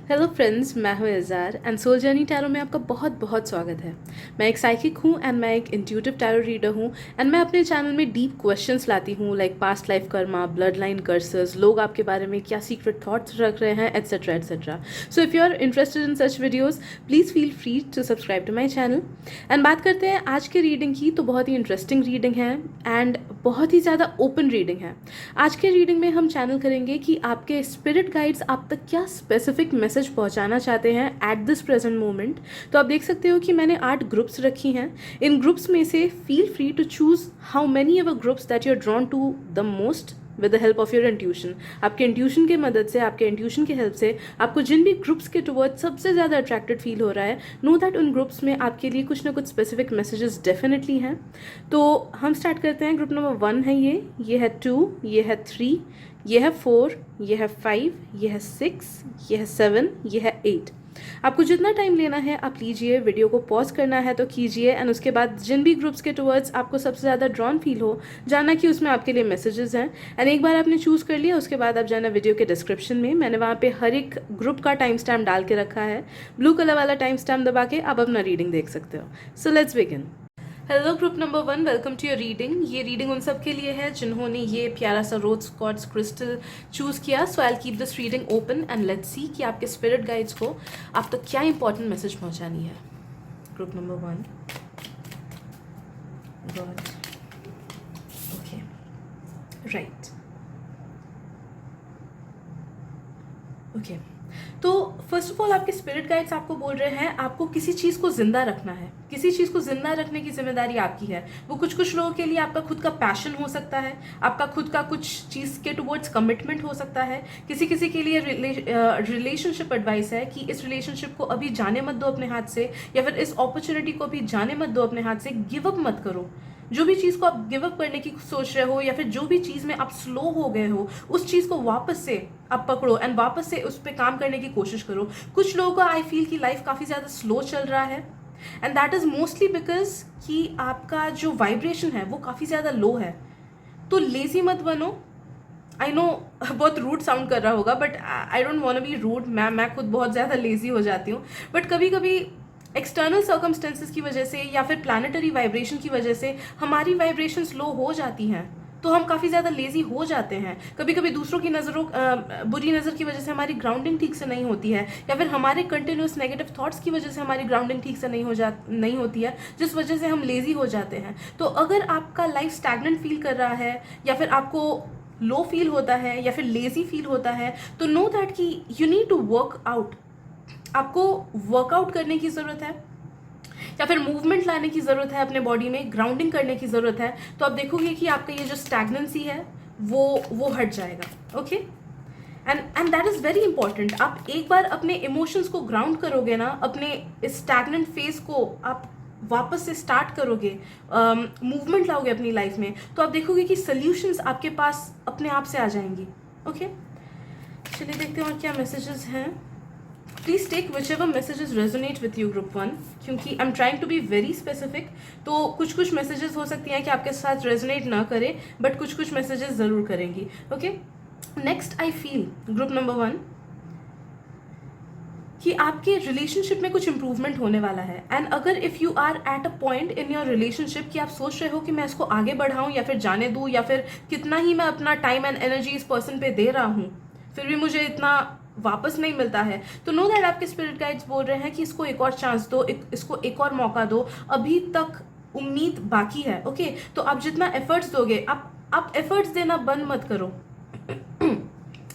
Hello friends, मैं हूँ इज़ार and soul journey tarot में आपका बहुत बहुत स्वागत है। मैं एक साइकिक हूँ एंड मैं एक इंट्यूटिव टैरो रीडर हूँ एंड मैं अपने चैनल में डीप क्वेश्चंस लाती हूँ like past life Karma, blood line curses, लोग आपके बारे में क्या सीक्रेट थॉट्स रख रहे हैं, etcetera etcetera. So if you are interested in such videos please feel free to subscribe to my channel. And बात करते हैं आज के रीडिंग की, तो बहुत ही इंटरेस्टिंग रीडिंग है एंड बहुत ही ज़्यादा ओपन रीडिंग है। आज के रीडिंग में हम चैनल करेंगे कि आपके स्पिरिट गाइड्स आप तक क्या स्पेसिफिक मैसेज पहुंचाना चाहते हैं एट दिस प्रेजेंट मोमेंट। तो आप देख सकते हो कि मैंने 8 ग्रुप्स रखी हैं। इन ग्रुप्स में से feel free to choose how many ever groups that you are drawn to the most with the help of your intuition. आपके इंट्यूशन की मदद से, आपके इंट्यूशन की हेल्प से आपको जिन भी ग्रुप्स के टुवर्ड्स सबसे ज़्यादा अट्रैक्टेड फील हो रहा है, नो दैट उन ग्रुप्स में आपके लिए कुछ ना कुछ स्पेसिफिक मैसेजेस डेफिनेटली हैं। तो हम स्टार्ट करते हैं। ग्रुप नंबर 1 है ये है 2, ये है 3, ये है 4, ये है 5, ये है 6, ये है 7, ये है 8। आपको जितना टाइम लेना है आप लीजिए, वीडियो को पॉज करना है तो कीजिए एंड उसके बाद जिन भी ग्रुप्स के टुवर्ड्स आपको सबसे ज़्यादा ड्रॉन फील हो, जाना कि उसमें आपके लिए मैसेजेस हैं। एंड एक बार आपने चूज़ कर लिया, उसके बाद आप जाना वीडियो के डिस्क्रिप्शन में, मैंने वहाँ पे हर एक ग्रुप का टाइम स्टैम्प डाल के रखा है। ब्लू कलर वाला टाइम स्टैम्प दबा के आप अपना रीडिंग देख सकते हो। So let's begin. Hello group number 1, welcome to your reading. ये रीडिंग उन सब के लिए है जिन्होंने ये प्यारा सा रोज क्वार्ट्ज क्रिस्टल चूज़ किया। So I will keep this reading open and let's see कि आपके स्पिरिट गाइड्स को आप तक क्या इंपॉर्टेंट मैसेज पहुंचानी है। Group number 1, God, okay, right, okay. तो फर्स्ट ऑफ ऑल आपके स्पिरिट गाइड्स आपको बोल रहे हैं आपको किसी चीज़ को जिंदा रखना है। किसी चीज़ को जिंदा रखने की जिम्मेदारी आपकी है। वो कुछ लोगों के लिए आपका खुद का पैशन हो सकता है, आपका खुद का कुछ चीज़ के टुवर्ड्स कमिटमेंट हो सकता है। किसी के लिए रिलेशनशिप एडवाइस है कि इस रिलेशनशिप को अभी जाने मत दो अपने हाथ से, या फिर इस अपॉर्चुनिटी को अभी जाने मत दो अपने हाथ से। गिव अप मत करो। जो भी चीज़ को आप गिव अप करने की सोच रहे हो, या फिर जो भी चीज़ में आप स्लो हो गए हो, उस चीज़ को वापस से आप पकड़ो एंड वापस से उस पर काम करने की कोशिश करो। कुछ लोगों का आई फील कि लाइफ काफ़ी ज़्यादा स्लो चल रहा है and that is mostly because कि आपका जो वाइब्रेशन है वो काफ़ी ज़्यादा लो है। तो लेजी मत बनो। आई नो बहुत रूड साउंड कर रहा होगा, but I don't want to be rude. मैं खुद बहुत ज़्यादा लेजी हो जाती हूँ, बट कभी कभी एक्सटर्नल सर्कमस्टेंसेस की वजह से या फिर प्लानिटरी वाइब्रेशन की वजह से हमारी वाइब्रेशन स्लो हो जाती हैं, तो हम काफ़ी ज़्यादा लेजी हो जाते हैं। कभी कभी दूसरों की नज़रों बुरी नज़र की वजह से हमारी ग्राउंडिंग ठीक से नहीं होती है, या फिर हमारे कंटिन्यूस नेगेटिव थॉट्स की वजह से हमारी ग्राउंडिंग ठीक से नहीं होती है, जिस वजह से हम लेजी हो जाते हैं। तो अगर आपका लाइफ स्टैग्नेंट फील कर रहा है, या फिर आपको लो फील होता है, या फिर लेजी फील होता है, तो नो दैट कि you need to work out. आपको वर्कआउट करने की ज़रूरत है, या फिर मूवमेंट लाने की ज़रूरत है अपने बॉडी में, ग्राउंडिंग करने की ज़रूरत है। तो आप देखोगे कि आपका ये जो स्टैग्नेंसी है वो हट जाएगा। Okay, and that is very important. आप एक बार अपने इमोशंस को ग्राउंड करोगे ना, अपने स्टैग्नेंट फेज को आप वापस से स्टार्ट करोगे, मूवमेंट लाओगे अपनी लाइफ में, तो आप देखोगे कि सोल्यूशंस आपके पास अपने आप से आ जाएंगी। ओके, चलिए देखते हैं और क्या मैसेजेस हैं। Please take whichever messages resonate with you group 1, क्योंकि I am trying to be very specific. तो कुछ मैसेजेस हो सकती हैं कि आपके साथ रेजोनेट ना करें, बट कुछ मैसेजेस ज़रूर करेंगी। Okay, next I feel group number 1 कि आपके रिलेशनशिप में कुछ इंप्रूवमेंट होने वाला है। एंड अगर if you are at a point in your relationship कि आप सोच रहे हो कि मैं इसको आगे बढ़ाऊँ या फिर जाने दूँ, या फिर कितना ही मैं अपना टाइम एंड एनर्जी इस पर्सन पे दे रहा हूँ फिर भी मुझे इतना वापस नहीं मिलता है, तो नो दैट आपके स्पिरिट गाइड्स बोल रहे हैं कि इसको एक और चांस दो, इसको एक और मौका दो, अभी तक उम्मीद बाकी है। ओके, तो आप जितना एफर्ट्स दोगे, आप एफर्ट्स देना बंद मत करो।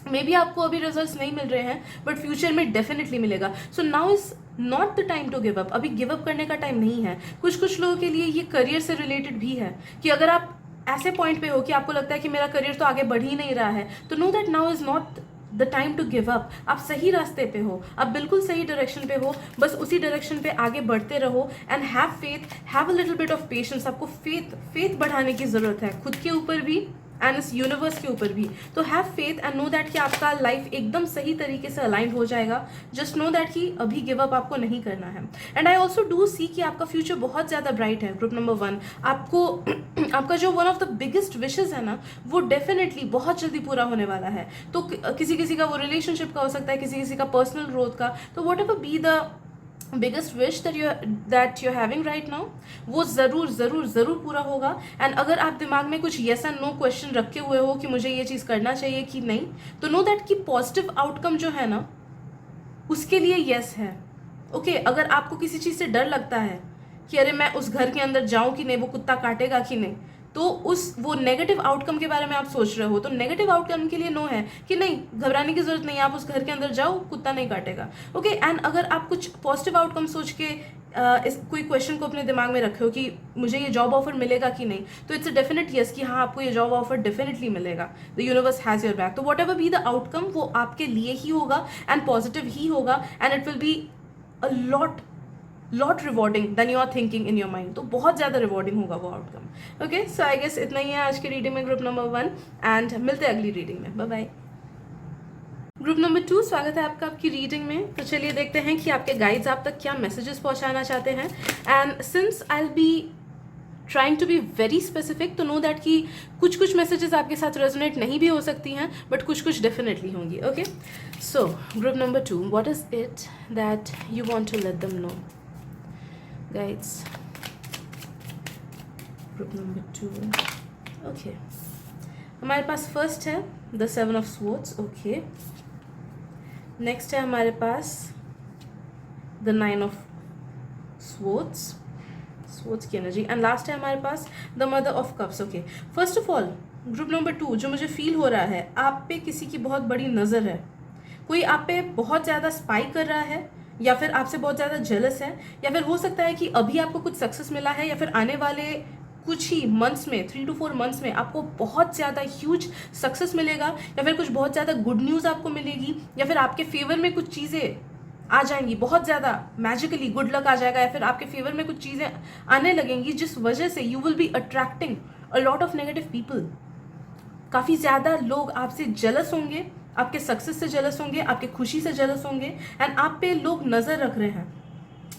मे बी आपको अभी रिजल्ट्स नहीं मिल रहे हैं, बट फ्यूचर में डेफिनेटली मिलेगा। So now is not the time to give up. अभी गिव अप करने का टाइम नहीं है। कुछ लोगों के लिए ये करियर से रिलेटेड भी है कि अगर आप ऐसे पॉइंट पे हो कि आपको लगता है कि मेरा करियर तो आगे बढ़ ही नहीं रहा है, तो know that now is not the time to give up. आप सही रास्ते पे हो, आप बिल्कुल सही डायरेक्शन पे हो, बस उसी डायरेक्शन पे आगे बढ़ते रहो and have faith, have a little bit of patience. आपको फेथ बढ़ाने की ज़रूरत है, खुद के ऊपर भी एंड इस यूनिवर्स के ऊपर भी। तो have faith and know that कि आपका लाइफ एकदम सही तरीके से अलाइन हो जाएगा। जस्ट नो दैट कि अभी गिव अप आपको नहीं करना है। And I also do see कि आपका फ्यूचर बहुत ज़्यादा ब्राइट है। ग्रुप नंबर 1, आपको आपका जो one of the biggest wishes है ना, वो डेफिनेटली बहुत जल्दी पूरा होने वाला है। तो किसी किसी का वो रिलेशनशिप का हो सकता है, किसी किसी का पर्सनल ग्रोथ का। तो whatever be the biggest wish that you having right now, वो ज़रूर ज़रूर ज़रूर पूरा होगा। एंड अगर आप दिमाग में कुछ येस एंड नो क्वेश्चन रखे हुए हो कि मुझे ये चीज़ करना चाहिए कि नहीं, तो नो दैट कि पॉजिटिव आउटकम जो है ना, उसके लिए येस है। ओके, अगर आपको किसी चीज़ से डर लगता है कि अरे मैं उस घर के अंदर जाऊं कि नहीं, वो कुत्ता काटेगा कि नहीं, तो वो नेगेटिव आउटकम के बारे में आप सोच रहे हो, तो नेगेटिव आउटकम के लिए नो है कि नहीं, घबराने की जरूरत नहीं, आप उस घर के अंदर जाओ, कुत्ता नहीं काटेगा। ओके, एंड अगर आप कुछ पॉजिटिव आउटकम सोच के इस कोई क्वेश्चन को अपने दिमाग में रखे हो कि मुझे ये जॉब ऑफर मिलेगा कि नहीं, तो इट्स अ डेफिनेट यस कि हाँ, आपको ये जॉब ऑफर डेफिनेटली मिलेगा। The universe has your back. तो whatever be the outcome, वो आपके लिए ही होगा एंड पॉजिटिव ही होगा, and it will be a lot rewarding then you are thinking in your mind. तो बहुत ज़्यादा रिवॉर्डिंग होगा वो outcome. Okay, so I guess इतना ही है आज की रीडिंग में ग्रुप नंबर 1, एंड मिलते हैं अगली रीडिंग में। Bye bye. ग्रुप नंबर 2, स्वागत है आपका आपकी रीडिंग में। तो चलिए देखते हैं कि आपके गाइड्स आप तक क्या मैसेजेस पहुंचाना चाहते हैं। And since I will be trying to be very specific, तो नो दैट कि कुछ कुछ मैसेजेस आपके साथ रेजोनेट नहीं भी हो सकती हैं, बट कुछ कुछ डेफिनेटली होंगी। Okay, so group number 2, what is it that you want to let them know guides. Group number 2, okay, हमारे पास फर्स्ट है the 7 of swords. Okay, next है हमारे पास द 9 ऑफ स्वॉर्ड्स की एनर्जी, एंड लास्ट है हमारे पास the mother of cups. Okay, first of all group number 2, जो मुझे फील हो रहा है, आप पे किसी की बहुत बड़ी नज़र है। कोई आप पे बहुत ज़्यादा स्पाई कर रहा है, या फिर आपसे बहुत ज़्यादा जेलस है, या फिर हो सकता है कि अभी आपको कुछ सक्सेस मिला है, या फिर आने वाले कुछ ही मंथ्स में 3 to 4 मंथ्स में आपको बहुत ज़्यादा ह्यूज सक्सेस मिलेगा, या फिर कुछ बहुत ज़्यादा गुड न्यूज़ आपको मिलेगी, या फिर आपके फेवर में कुछ चीज़ें आ जाएंगी, बहुत ज़्यादा मैजिकली गुड लक आ जाएगा, या फिर आपके फेवर में कुछ चीज़ें आने लगेंगी जिस वजह से you will be attracting a lot of negative people. काफ़ी ज़्यादा लोग आपसे जेलस होंगे, आपके सक्सेस से जेलस होंगे, आपके खुशी से जेलस होंगे, एंड आप पे लोग नज़र रख रहे हैं।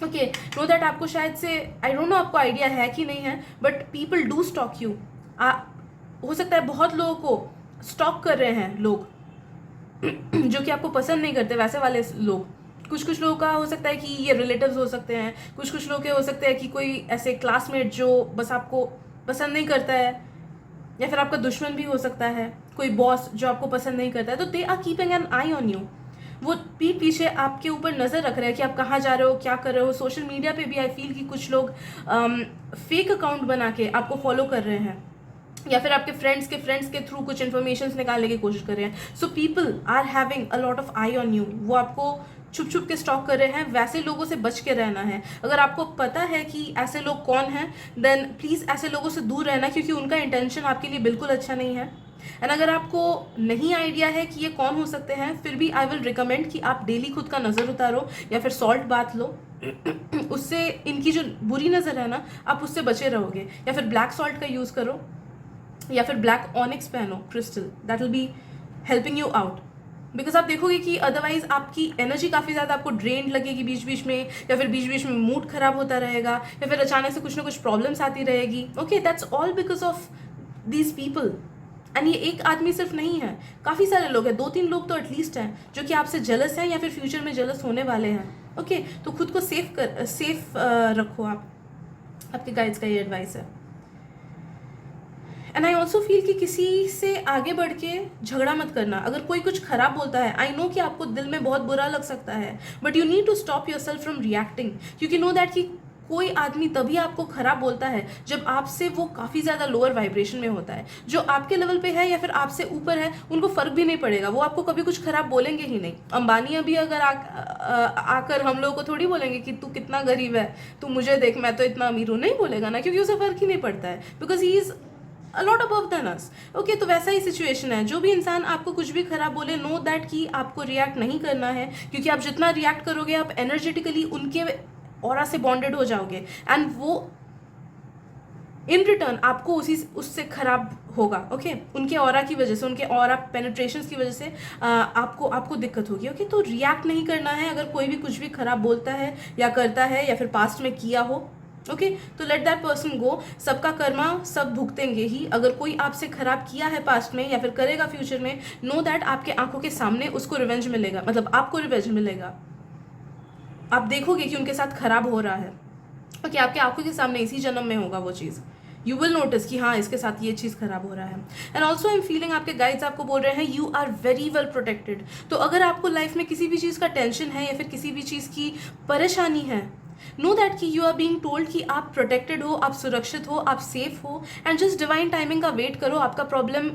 ओके, नो दैट आपको शायद से, आई डोंट नो आपको आइडिया है कि नहीं है, but people do stock you. हो सकता है बहुत लोगों को स्टॉक कर रहे हैं लोग जो कि आपको पसंद नहीं करते, वैसे वाले लोग। कुछ कुछ लोगों का हो सकता है कि ये रिलेटिव्स हो सकते हैं, कुछ कुछ लोग के हो सकते हैं कि कोई ऐसे क्लासमेट जो बस आपको पसंद नहीं करता है, या फिर आपका दुश्मन भी हो सकता है, कोई बॉस जो आपको पसंद नहीं करता है। तो they are keeping an eye on you. वो पीठ पीछे आपके ऊपर नज़र रख रहे हैं कि आप कहाँ जा रहे हो, क्या कर रहे हो। सोशल मीडिया पे भी आई फील कि कुछ लोग फेक अकाउंट बना के आपको फॉलो कर रहे हैं, या फिर आपके फ्रेंड्स के थ्रू कुछ इन्फॉर्मेशन निकालने की कोशिश कर रहे हैं। So people are having a lot of eye on you. वो आपको छुप छुप के स्टॉक कर रहे हैं, वैसे लोगों से बच के रहना है। अगर आपको पता है कि ऐसे लोग कौन हैं, देन प्लीज़ ऐसे लोगों से दूर रहना, क्योंकि उनका इंटेंशन आपके लिए बिल्कुल अच्छा नहीं है। एंड अगर आपको नहीं आइडिया है कि ये कौन हो सकते हैं, फिर भी आई विल रिकमेंड कि आप डेली खुद का नज़र उतारो, या फिर सॉल्ट बाथ लो उससे इनकी जो बुरी नज़र है ना, आप उससे बचे रहोगे। या फिर ब्लैक सॉल्ट का यूज़ करो, या फिर ब्लैक ऑनिक्स पहनो crystal, that will be helping you out. Because आप देखोगे कि अदरवाइज आपकी एनर्जी काफ़ी ज़्यादा आपको ड्रेन लगेगी बीच बीच में, या फिर बीच बीच में मूड खराब होता रहेगा, या फिर अचानक से कुछ ना कुछ प्रॉब्लम्स आती रहेगी। Okay, that's all because of these people. And ये एक आदमी सिर्फ नहीं है, काफ़ी सारे लोग हैं, 2-3 लोग तो एटलीस्ट हैं जो कि आपसे जेलस हैं, या फिर फ्यूचर में जेलस होने वाले हैं। ओके, तो खुद को सेफ रखो आप। आपके गाइड्स का ये एडवाइस है। एंड आई ऑल्सो फील कि किसी से आगे बढ़ के झगड़ा मत करना। अगर कोई कुछ खराब बोलता है, आई नो कि आपको दिल में बहुत बुरा लग सकता है, but you need to stop yourself from reacting, क्योंकि नो दैट कि कोई आदमी तभी आपको खराब बोलता है जब आपसे वो काफ़ी ज़्यादा लोअर वाइब्रेशन में होता है। जो आपके लेवल पे है या फिर आपसे ऊपर है, उनको फ़र्क भी नहीं पड़ेगा, वो आपको कभी कुछ खराब बोलेंगे ही नहीं। अंबानी अभी अगर आकर हम लोगों को थोड़ी बोलेंगे कि तू कितना गरीब है, तू मुझे देख मैं तो इतना अमीर हूँ, नहीं बोलेगा ना, क्योंकि उसे फ़र्क ही नहीं पड़ता है, because he is a lot above than us. Okay, तो वैसा ही सिचुएशन है। जो भी इंसान आपको कुछ भी खराब बोले, नो दैट कि आपको रिएक्ट नहीं करना है, क्योंकि आप जितना रिएक्ट करोगे आप एनर्जेटिकली उनके ऑरा से बॉन्डेड हो जाओगे, एंड वो इन रिटर्न आपको उससे खराब होगा, ओके, उनके ऑरा की वजह से, उनके ऑरा पेनिट्रेशंस की वजह से आपको दिक्कत होगी, ओके। तो रिएक्ट नहीं करना है अगर कोई भी कुछ भी खराब बोलता है या करता है या फिर पास्ट में किया हो, ओके, तो लेट दैट पर्सन गो। सबका कर्मा सब भुगतेंगे ही। अगर कोई आपसे खराब किया है पास्ट में या फिर करेगा फ्यूचर में, नो दैट आपके आंखों के सामने उसको रिवेंज मिलेगा, मतलब आपको रिवेंज मिलेगा। आप देखोगे कि उनके साथ खराब हो रहा है, ओके, आपके आंखों के सामने इसी जन्म में होगा वो चीज़। यू विल नोटिस कि हाँ इसके साथ ये चीज़ खराब हो रहा है। And also I am feeling आपके गाइड्स आपको बोल रहे हैं you are very well protected. तो अगर आपको लाइफ में किसी भी चीज़ का टेंशन है या फिर किसी भी चीज़ की परेशानी है, नो दैट कि यू आर बीइंग टोल्ड कि आप प्रोटेक्टेड हो, आप सुरक्षित हो, आप सेफ हो, एंड जस्ट डिवाइन टाइमिंग का वेट करो, आपका प्रॉब्लम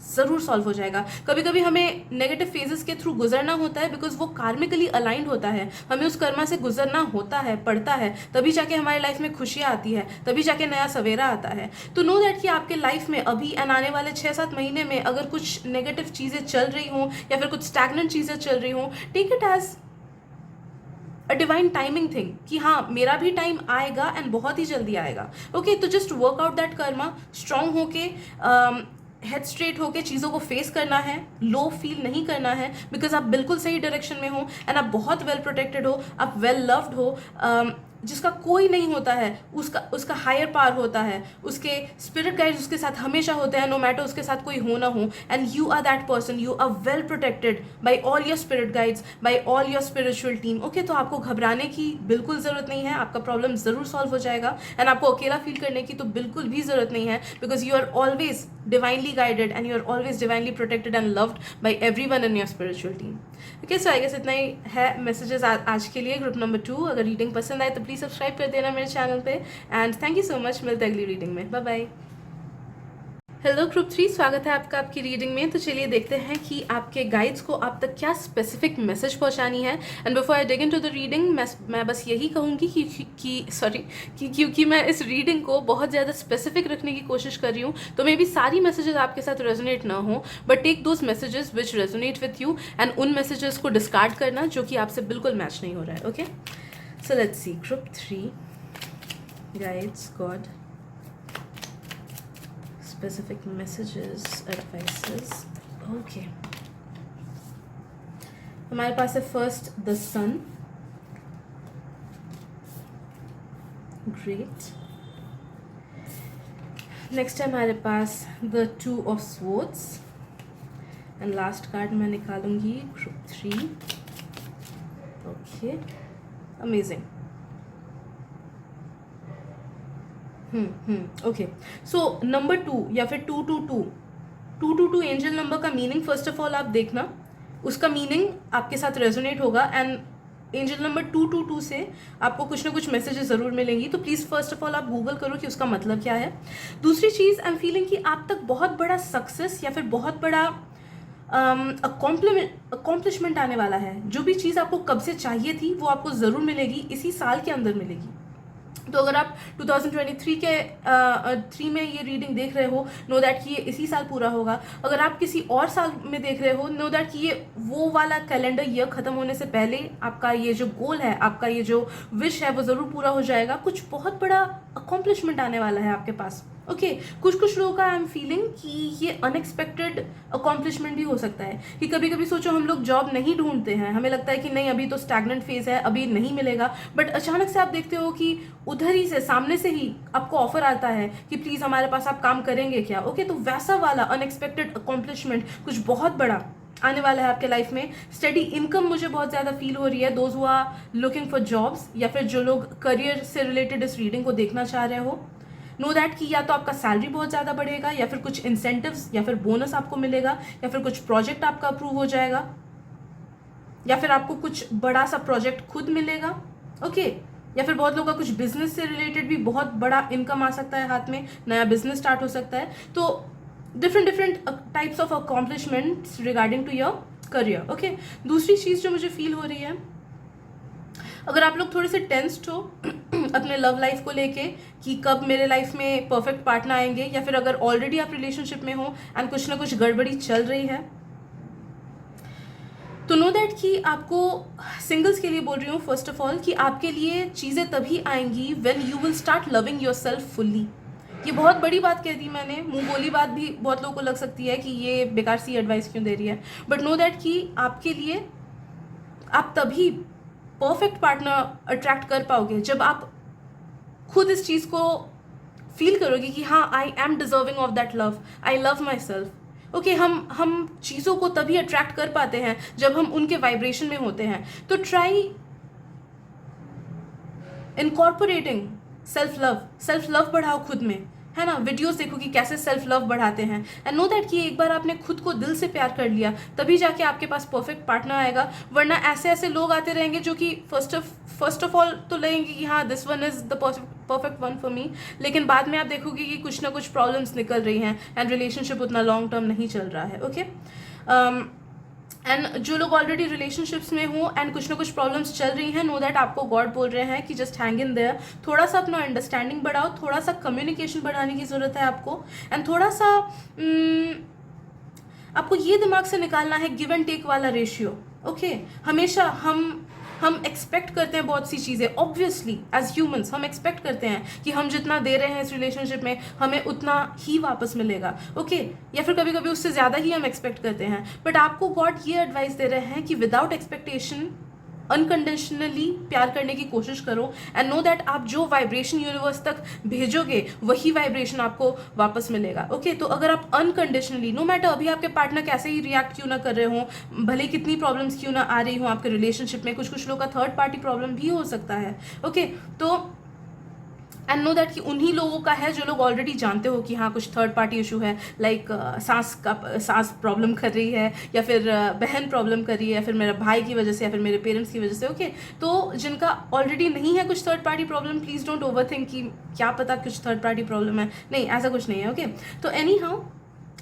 ज़रूर सॉल्व हो जाएगा। कभी कभी हमें नेगेटिव फेजेस के थ्रू गुजरना होता है बिकॉज वो कार्मिकली अलाइंड होता है, हमें उस कर्मा से गुजरना होता है, पड़ता है, तभी जाके हमारे लाइफ में खुशियाँ आती है, तभी जाके नया सवेरा आता है। तो नो दैट कि आपके लाइफ में अभी एंड आने वाले 6-7 महीने में अगर कुछ नेगेटिव चीज़ें चल रही हों या फिर कुछ स्टैग्नेंट चीज़ें चल रही हों, take it as a divine timing thing कि हाँ मेरा भी टाइम आएगा एंड बहुत ही जल्दी आएगा, ओके। तो just work out that Karma, strong होके, हेड स्ट्रेट होके चीज़ों को फेस करना है, लो फील नहीं करना है, बिकॉज आप बिल्कुल सही डायरेक्शन में हो एंड आप बहुत वेल प्रोटेक्टेड हो, आप वेल लव्ड हो। जिसका कोई नहीं होता है उसका हायर पावर होता है, उसके स्पिरिट गाइड्स उसके साथ हमेशा होते हैं, नो मैटर उसके साथ कोई हो ना हो, and you are that person, you are well protected by all your spirit guides, by all your spiritual team, okay. तो आपको घबराने की बिल्कुल ज़रूरत नहीं है, आपका प्रॉब्लम ज़रूर सॉल्व हो जाएगा एंड आपको अकेला फील करने की तो बिल्कुल भी ज़रूरत नहीं है, because you are always divinely guided and you are always divinely protected and loved by everyone in your spiritual team. Okay, so I guess इतना ही है मैसेजेस आज के लिए। ग्रुप नंबर 2, अगर रीडिंग पसंद आए तो प्लीज़ सब्सक्राइब कर देना मेरे चैनल पे, and thank you so much. मिलते हैं अगली रीडिंग में, बाय बाय। हेलो ग्रुप 3, स्वागत है आपका आपकी रीडिंग में। तो चलिए देखते हैं कि आपके गाइड्स को आप तक क्या स्पेसिफिक मैसेज पहुंचानी है। And before I dig into the reading, मैं बस यही कहूँगी कि क्योंकि मैं इस रीडिंग को बहुत ज़्यादा स्पेसिफिक रखने की कोशिश कर रही हूँ, तो मे बी सारी मैसेजेस आपके साथ रेजोनेट ना हो, but take those messages which resonate with you and उन मैसेजेस को डिस्कार्ड करना जो कि आपसे बिल्कुल मैच नहीं हो रहा है, okay. So let's see group 3 guides, God, specific messages, advices, okay। हमारे पास है first the sun, great. Next है हमारे पास the 2 of swords, and last card मैं निकालूंगी group 3, okay, amazing. Okay, so number 2 या फिर 222 एंजल नंबर का मीनिंग फर्स्ट ऑफ ऑल आप देखना, उसका मीनिंग आपके साथ रेजोनेट होगा, एंड एंजल नंबर 222 से आपको कुछ ना कुछ मैसेजेस ज़रूर मिलेंगी। तो प्लीज़ फर्स्ट ऑफ ऑल आप गूगल करो कि उसका मतलब क्या है। दूसरी चीज़, आई एम फीलिंग कि आप तक बहुत बड़ा सक्सेस या फिर बहुत बड़ा अकॉम्प्लिशमेंट आने वाला है। जो भी चीज़ आपको कब से चाहिए थी वो आपको ज़रूर मिलेगी, इसी साल के अंदर मिलेगी। तो अगर आप 2023 के 3 में ये रीडिंग देख रहे हो, नो दैट कि ये इसी साल पूरा होगा। अगर आप किसी और साल में देख रहे हो, नो दैट कि ये वो वाला कैलेंडर ईयर ख़त्म होने से पहले आपका ये जो गोल है, आपका ये जो विश है वो ज़रूर पूरा हो जाएगा। कुछ बहुत बड़ा अकॉम्प्लिशमेंट आने वाला है आपके पास, ओके। कुछ लोगों का आई एम फीलिंग कि ये अनएक्सपेक्टेड अकॉम्प्लिशमेंट भी हो सकता है कि कभी कभी सोचो हम लोग जॉब नहीं ढूंढते हैं, हमें लगता है कि नहीं अभी तो स्टैग्नेंट फेज है, अभी नहीं मिलेगा, बट अचानक से आप देखते हो कि उधर ही से, सामने से ही आपको ऑफर आता है कि प्लीज़ हमारे पास आप काम करेंगे क्या, ओके। तो वैसा वाला अनएक्सपेक्टेड अकॉम्प्लिशमेंट कुछ बहुत बड़ा आने वाला है आपके लाइफ में। स्टडी इनकम मुझे बहुत ज़्यादा फील हो रही है, those who are looking for jobs, या फिर जो लोग करियर से रिलेटेड इस रीडिंग को देखना चाह रहे हो, नो दैट कि या तो आपका सैलरी बहुत ज़्यादा बढ़ेगा, या फिर कुछ इंसेंटिव्स या फिर बोनस आपको मिलेगा, या फिर कुछ प्रोजेक्ट आपका अप्रूव हो जाएगा, या फिर आपको कुछ बड़ा सा प्रोजेक्ट खुद मिलेगा, ओके। या फिर बहुत लोगों का कुछ बिजनेस से रिलेटेड भी बहुत बड़ा इनकम आ सकता है, हाथ में नया बिजनेस स्टार्ट हो सकता है। तो different types of accomplishments regarding to your career, okay. दूसरी चीज़ जो मुझे फील हो रही है, अगर आप लोग थोड़े से टेंस्ड हो अपने लव लाइफ को लेके कि कब मेरे लाइफ में परफेक्ट पार्टनर आएंगे, या फिर अगर ऑलरेडी आप रिलेशनशिप में हो एंड कुछ ना कुछ गड़बड़ी चल रही है, तो नो दैट कि आपको, सिंगल्स के लिए बोल रही हूँ फर्स्ट ऑफ ऑल, कि आपके लिए चीज़ें तभी आएंगी when you will start loving yourself fully. ये बहुत बड़ी बात कह दी मैंने, मुंह बोली बात भी बहुत लोगों को लग सकती है कि ये बेकार सी एडवाइस क्यों दे रही है, बट नो दैट कि आपके लिए आप तभी परफेक्ट पार्टनर अट्रैक्ट कर पाओगे जब आप खुद इस चीज़ को फील करोगे कि हाँ, I am deserving of that love, I love my self. Okay, हम चीज़ों को तभी अट्रैक्ट कर पाते हैं जब हम उनके वाइब्रेशन में होते हैं। तो ट्राई इनकॉर्पोरेटिंग सेल्फ लव बढ़ाओ खुद में, है ना। वीडियोस देखो कि कैसे सेल्फ लव बढ़ाते हैं, एंड नो दैट कि एक बार आपने खुद को दिल से प्यार कर लिया तभी जाके आपके पास परफेक्ट पार्टनर आएगा। वरना ऐसे ऐसे लोग आते रहेंगे जो कि फर्स्ट ऑफ ऑल तो लगेंगे कि हाँ, this one is the perfect one for me, लेकिन बाद में आप देखोगे कि कुछ ना कुछ प्रॉब्लम्स निकल रही हैं एंड रिलेशनशिप उतना लॉन्ग टर्म नहीं चल रहा है। ओके, एंड जो लोग ऑलरेडी रिलेशनशिप्स में हो एंड कुछ ना कुछ प्रॉब्लम्स चल रही हैं, नो दैट आपको गॉड बोल रहे हैं कि जस्ट हैंग इन देयर। थोड़ा सा अपना अंडरस्टैंडिंग बढ़ाओ, थोड़ा सा कम्युनिकेशन बढ़ाने की ज़रूरत है आपको, एंड थोड़ा सा आपको ये दिमाग से निकालना है गिव एंड टेक वाला रेशियो। ओके, हमेशा हम एक्सपेक्ट करते हैं बहुत सी चीज़ें, ऑब्वियसली एज ह्यूमंस हम एक्सपेक्ट करते हैं कि हम जितना दे रहे हैं इस रिलेशनशिप में हमें उतना ही वापस मिलेगा। ओके, या फिर कभी कभी उससे ज़्यादा ही हम एक्सपेक्ट करते हैं, बट आपको गॉड ये एडवाइस दे रहे हैं कि विदाउट एक्सपेक्टेशन अनकंडीशनली प्यार करने की कोशिश करो, एंड नो दैट आप जो वाइब्रेशन यूनिवर्स तक भेजोगे वही वाइब्रेशन आपको वापस मिलेगा। ओके, तो अगर आप अनकंडीशनली, नो मैटर अभी आपके पार्टनर कैसे ही रिएक्ट क्यों ना कर रहे हो, भले कितनी प्रॉब्लम्स क्यों ना आ रही हो आपके रिलेशनशिप में, कुछ लोगों का थर्ड पार्टी प्रॉब्लम भी हो सकता है। ओके, तो एंड नो दैट कि उन्हीं लोगों का है जो लोग ऑलरेडी जानते हो कि हाँ कुछ थर्ड पार्टी इशू है, लाइक सास प्रॉब्लम कर रही है, या फिर बहन प्रॉब्लम कर रही है, या फिर मेरे भाई की वजह से, या फिर मेरे पेरेंट्स की वजह से। ओके, तो जिनका ऑलरेडी नहीं है कुछ third party problem, please don't over think कि क्या पता कुछ थर्ड पार्टी प्रॉब्लम है, नहीं, ऐसा कुछ नहीं है। ओके, तो एनी हाउ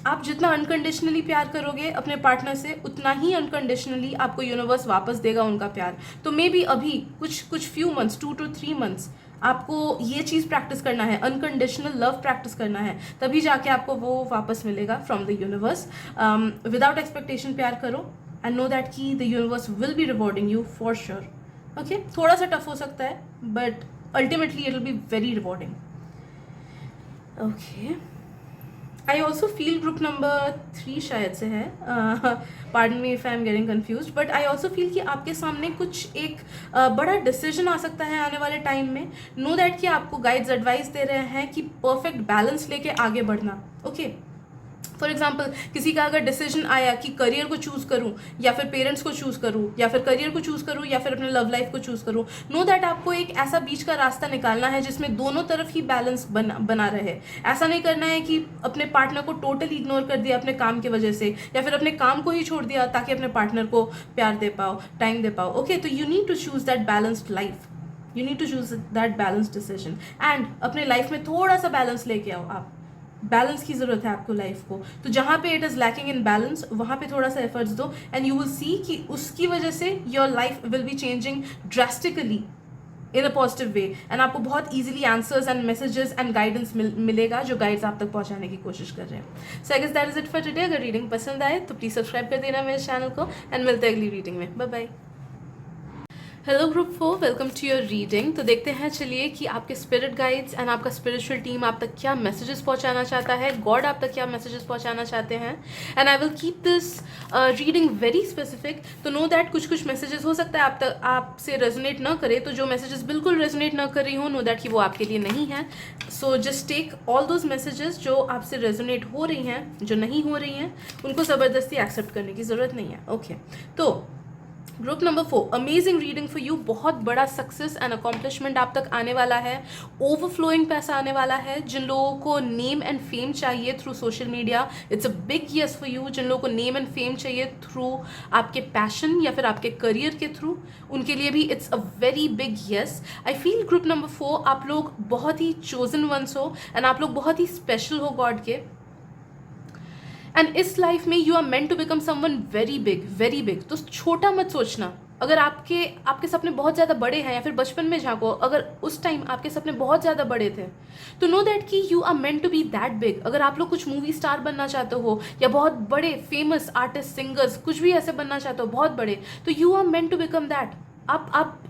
आप जितना अनकंडीशनली प्यार करोगे अपने पार्टनर से, उतना ही अनकंडीशनली आपको यूनिवर्स वापस देगा उनका प्यार। तो मे बी अभी कुछ फ्यू मंथ्स, 2 to 3 months आपको ये चीज़ प्रैक्टिस करना है, अनकंडीशनल लव प्रैक्टिस करना है, तभी जाके आपको वो वापस मिलेगा from the universe. Without expectation प्यार करो, एंड नो दैट कि the universe will be rewarding you for sure. Okay, थोड़ा सा टफ हो सकता है but ultimately it will be very rewarding. Okay, I also feel group number 3 शायद से है, pardon me if I am getting confuse, but I also feel कि आपके सामने कुछ एक बड़ा डिसीजन आ सकता है आने वाले टाइम में। नो दैट कि आपको गाइड्स एडवाइस दे रहे हैं कि परफेक्ट बैलेंस लेके आगे बढ़ना। ओके, फॉर एग्जाम्पल किसी का अगर डिसीजन आया कि करियर को चूज़ करूँ या फिर पेरेंट्स को चूज़ करूँ, या फिर करियर को चूज़ करूँ या फिर अपने लव लाइफ को चूज़ करूँ, नो दैट आपको एक ऐसा बीच का रास्ता निकालना है जिसमें दोनों तरफ ही बैलेंस बना रहे। ऐसा नहीं करना है कि अपने पार्टनर को टोटली इग्नोर कर दिया अपने काम की वजह से, या फिर अपने काम को ही छोड़ दिया ताकि अपने पार्टनर को प्यार दे पाओ, टाइम दे पाओ। ओके, तो you need to choose that balanced life, you need to choose that balanced decision, and अपने लाइफ में थोड़ा सा बैलेंस लेके आओ। आप बैलेंस की ज़रूरत है आपको लाइफ को, तो जहाँ पे it is lacking in balance वहाँ पे थोड़ा सा एफर्ट्स दो, एंड यू विल सी कि उसकी वजह से your life will be changing drastically in a positive way, and आपको बहुत easily answers and messages and guidance मिलेगा जो गाइड्स आप तक पहुँचाने की कोशिश कर रहे हैं। So I guess that is it for today. अगर रीडिंग पसंद आए तो प्लीज़ सब्सक्राइब कर देना मेरे चैनल को, एंड मिलते हैं अगली रीडिंग में। Bye bye. Hello group 4, welcome to your reading. तो देखते हैं चलिए कि आपके स्पिरिट गाइड्स एंड आपका स्पिरिचुअल टीम आप तक क्या मैसेजेस पहुंचाना चाहता है, गॉड आप तक क्या मैसेजेस पहुंचाना चाहते हैं, and I will keep this reading very specific. तो नो दैट कुछ मैसेजेस हो सकता है आप तक आपसे रेजोनेट ना करे, तो जो मैसेजेस बिल्कुल रेजोनेट ना कर रही हो, नो दैट कि वो आपके लिए नहीं है। So just take all those messages जो आपसे रेजोनेट हो रही हैं, जो नहीं हो रही हैं उनको ज़बरदस्ती एक्सेप्ट करने की ज़रूरत नहीं है। ओके, तो group number 4, amazing reading for you. बहुत बड़ा सक्सेस एंड अकॉम्प्लिशमेंट आप तक आने वाला है, ओवरफ्लोइंग पैसा आने वाला है। जिन लोगों को नेम एंड फेम चाहिए through social media, it's a big yes for you. जिन लोगों को नेम एंड फेम चाहिए थ्रू आपके पैशन या फिर आपके करियर के थ्रू, उनके लिए भी it's a very big yes. I feel group number 4 आप लोग बहुत ही चोजन वंस हो, एंड आप लोग बहुत ही स्पेशल हो गॉड के, एंड इस लाइफ में you are meant to become someone very big, very big. तो छोटा मत सोचना। अगर आपके सपने बहुत ज़्यादा बड़े हैं, या फिर बचपन में झांको, अगर उस टाइम आपके सपने बहुत ज़्यादा बड़े थे, तो नो दैट कि you are meant to be that big. अगर आप लोग कुछ मूवी स्टार बनना चाहते हो, या बहुत बड़े फेमस आर्टिस्ट, सिंगर्स, कुछ भी ऐसे बनना चाहते हो बहुत बड़े, तो you are meant to become that. आप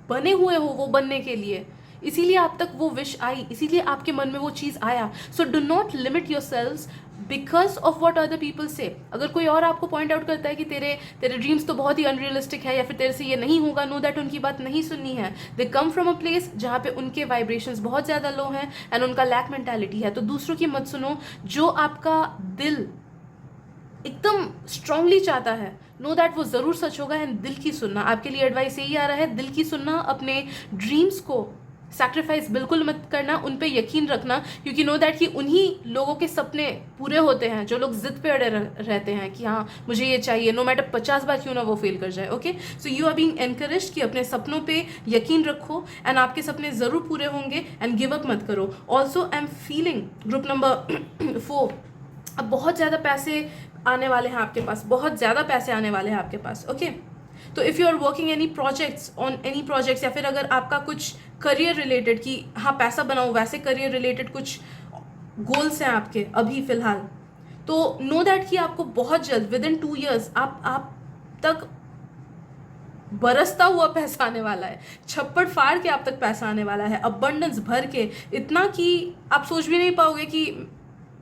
बने हुए हो वो बनने के लिए। इसीलिए आप तक वो विश आई, इसीलिए आपके मन में वो चीज़ आया. So do not limit your selves because of what other people से. अगर कोई और आपको पॉइंट आउट करता है कि तेरे तेरे ड्रीम्स तो बहुत ही अनरियलिस्टिक है या फिर तेरे से ये नहीं होगा, नो दैट उनकी बात नहीं सुननी है. दे कम फ्रॉम अ प्लेस जहाँ पे उनके वाइब्रेशंस बहुत ज़्यादा लो हैं एंड उनका लैक मेंटालिटी है. तो दूसरों की मत सुनो. जो आपका दिल एकदम स्ट्रांगली चाहता है, नो दैट वो ज़रूर सच होगा. एंड दिल की सुनना, आपके लिए एडवाइस यही आ रहा है, दिल की सुनना. अपने ड्रीम्स को सैक्रिफाइस बिल्कुल मत करना, उन पे यकीन रखना, क्योंकि नो दैट कि उन्हीं लोगों के सपने पूरे होते हैं जो लोग जिद पे अड़े रहते हैं कि हाँ मुझे ये चाहिए, नो मैटर 50 बार क्यों ना वो फेल कर जाए. Okay, so you are being encouraged कि अपने सपनों पे यकीन रखो एंड आपके सपने ज़रूर पूरे होंगे एंड गिव अप मत करो. Also I am feeling group number 4, अब बहुत ज़्यादा पैसे आने वाले हैं आपके पास, बहुत ज़्यादा पैसे आने वाले हैं आपके पास. ओके, तो if you are working any projects on any projects, या फिर अगर आपका कुछ करियर रिलेटेड कि हाँ पैसा बनाओ, वैसे करियर रिलेटेड कुछ गोल्स हैं आपके अभी फ़िलहाल, तो नो दैट कि आपको बहुत जल्द विद इन 2 years आप तक बरसता हुआ पैसा आने वाला है, छप्पड़ फाड़ के आप तक पैसा आने वाला है, अबंडेंस भर के, इतना कि आप सोच भी नहीं पाओगे कि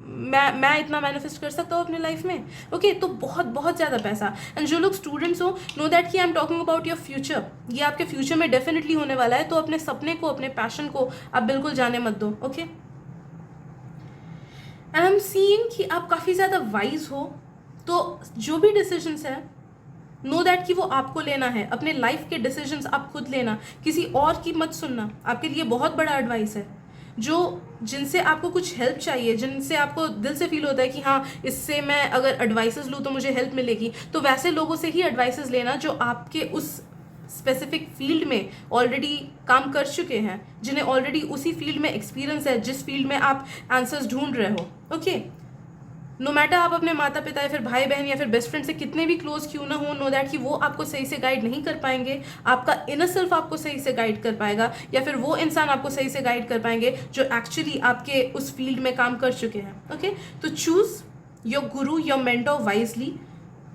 मैं इतना मैनिफेस्ट कर सकता हूँ अपने लाइफ में. ओके, तो बहुत बहुत ज़्यादा पैसा. एंड जो लोग स्टूडेंट्स हो, नो दैट कि I am talking about your future, ये आपके फ्यूचर में डेफिनेटली होने वाला है. तो अपने सपने को, अपने पैशन को आप बिल्कुल जाने मत दो. Okay, and I am seeing कि आप काफ़ी ज़्यादा वाइज हो, तो जो भी डिसीजंस है नो दैट कि वो आपको लेना है. अपने लाइफ के डिसीजंस आप खुद लेना, किसी और की मत सुनना. आपके लिए बहुत बड़ा एडवाइस है. जो जिनसे आपको कुछ हेल्प चाहिए, जिनसे आपको दिल से फील होता है कि हाँ इससे मैं अगर एडवाइसेस लूँ तो मुझे हेल्प मिलेगी, तो वैसे लोगों से ही एडवाइसेस लेना जो आपके उस स्पेसिफिक फील्ड में ऑलरेडी काम कर चुके हैं, जिन्हें ऑलरेडी उसी फील्ड में एक्सपीरियंस है जिस फील्ड में आप आंसर्स ढूंढ रहे हो. ओके, नो मैटर आप अपने माता पिता या फिर भाई बहन या फिर बेस्ट फ्रेंड से कितने भी क्लोज क्यों ना हो, नो दैट कि वो आपको सही से गाइड नहीं कर पाएंगे. आपका इनर सेल्फ आपको सही से गाइड कर पाएगा, या फिर वो इंसान आपको सही से गाइड कर पाएंगे जो एक्चुअली आपके उस फील्ड में काम कर चुके हैं. ओके, तो choose your Guru, your mentor wisely.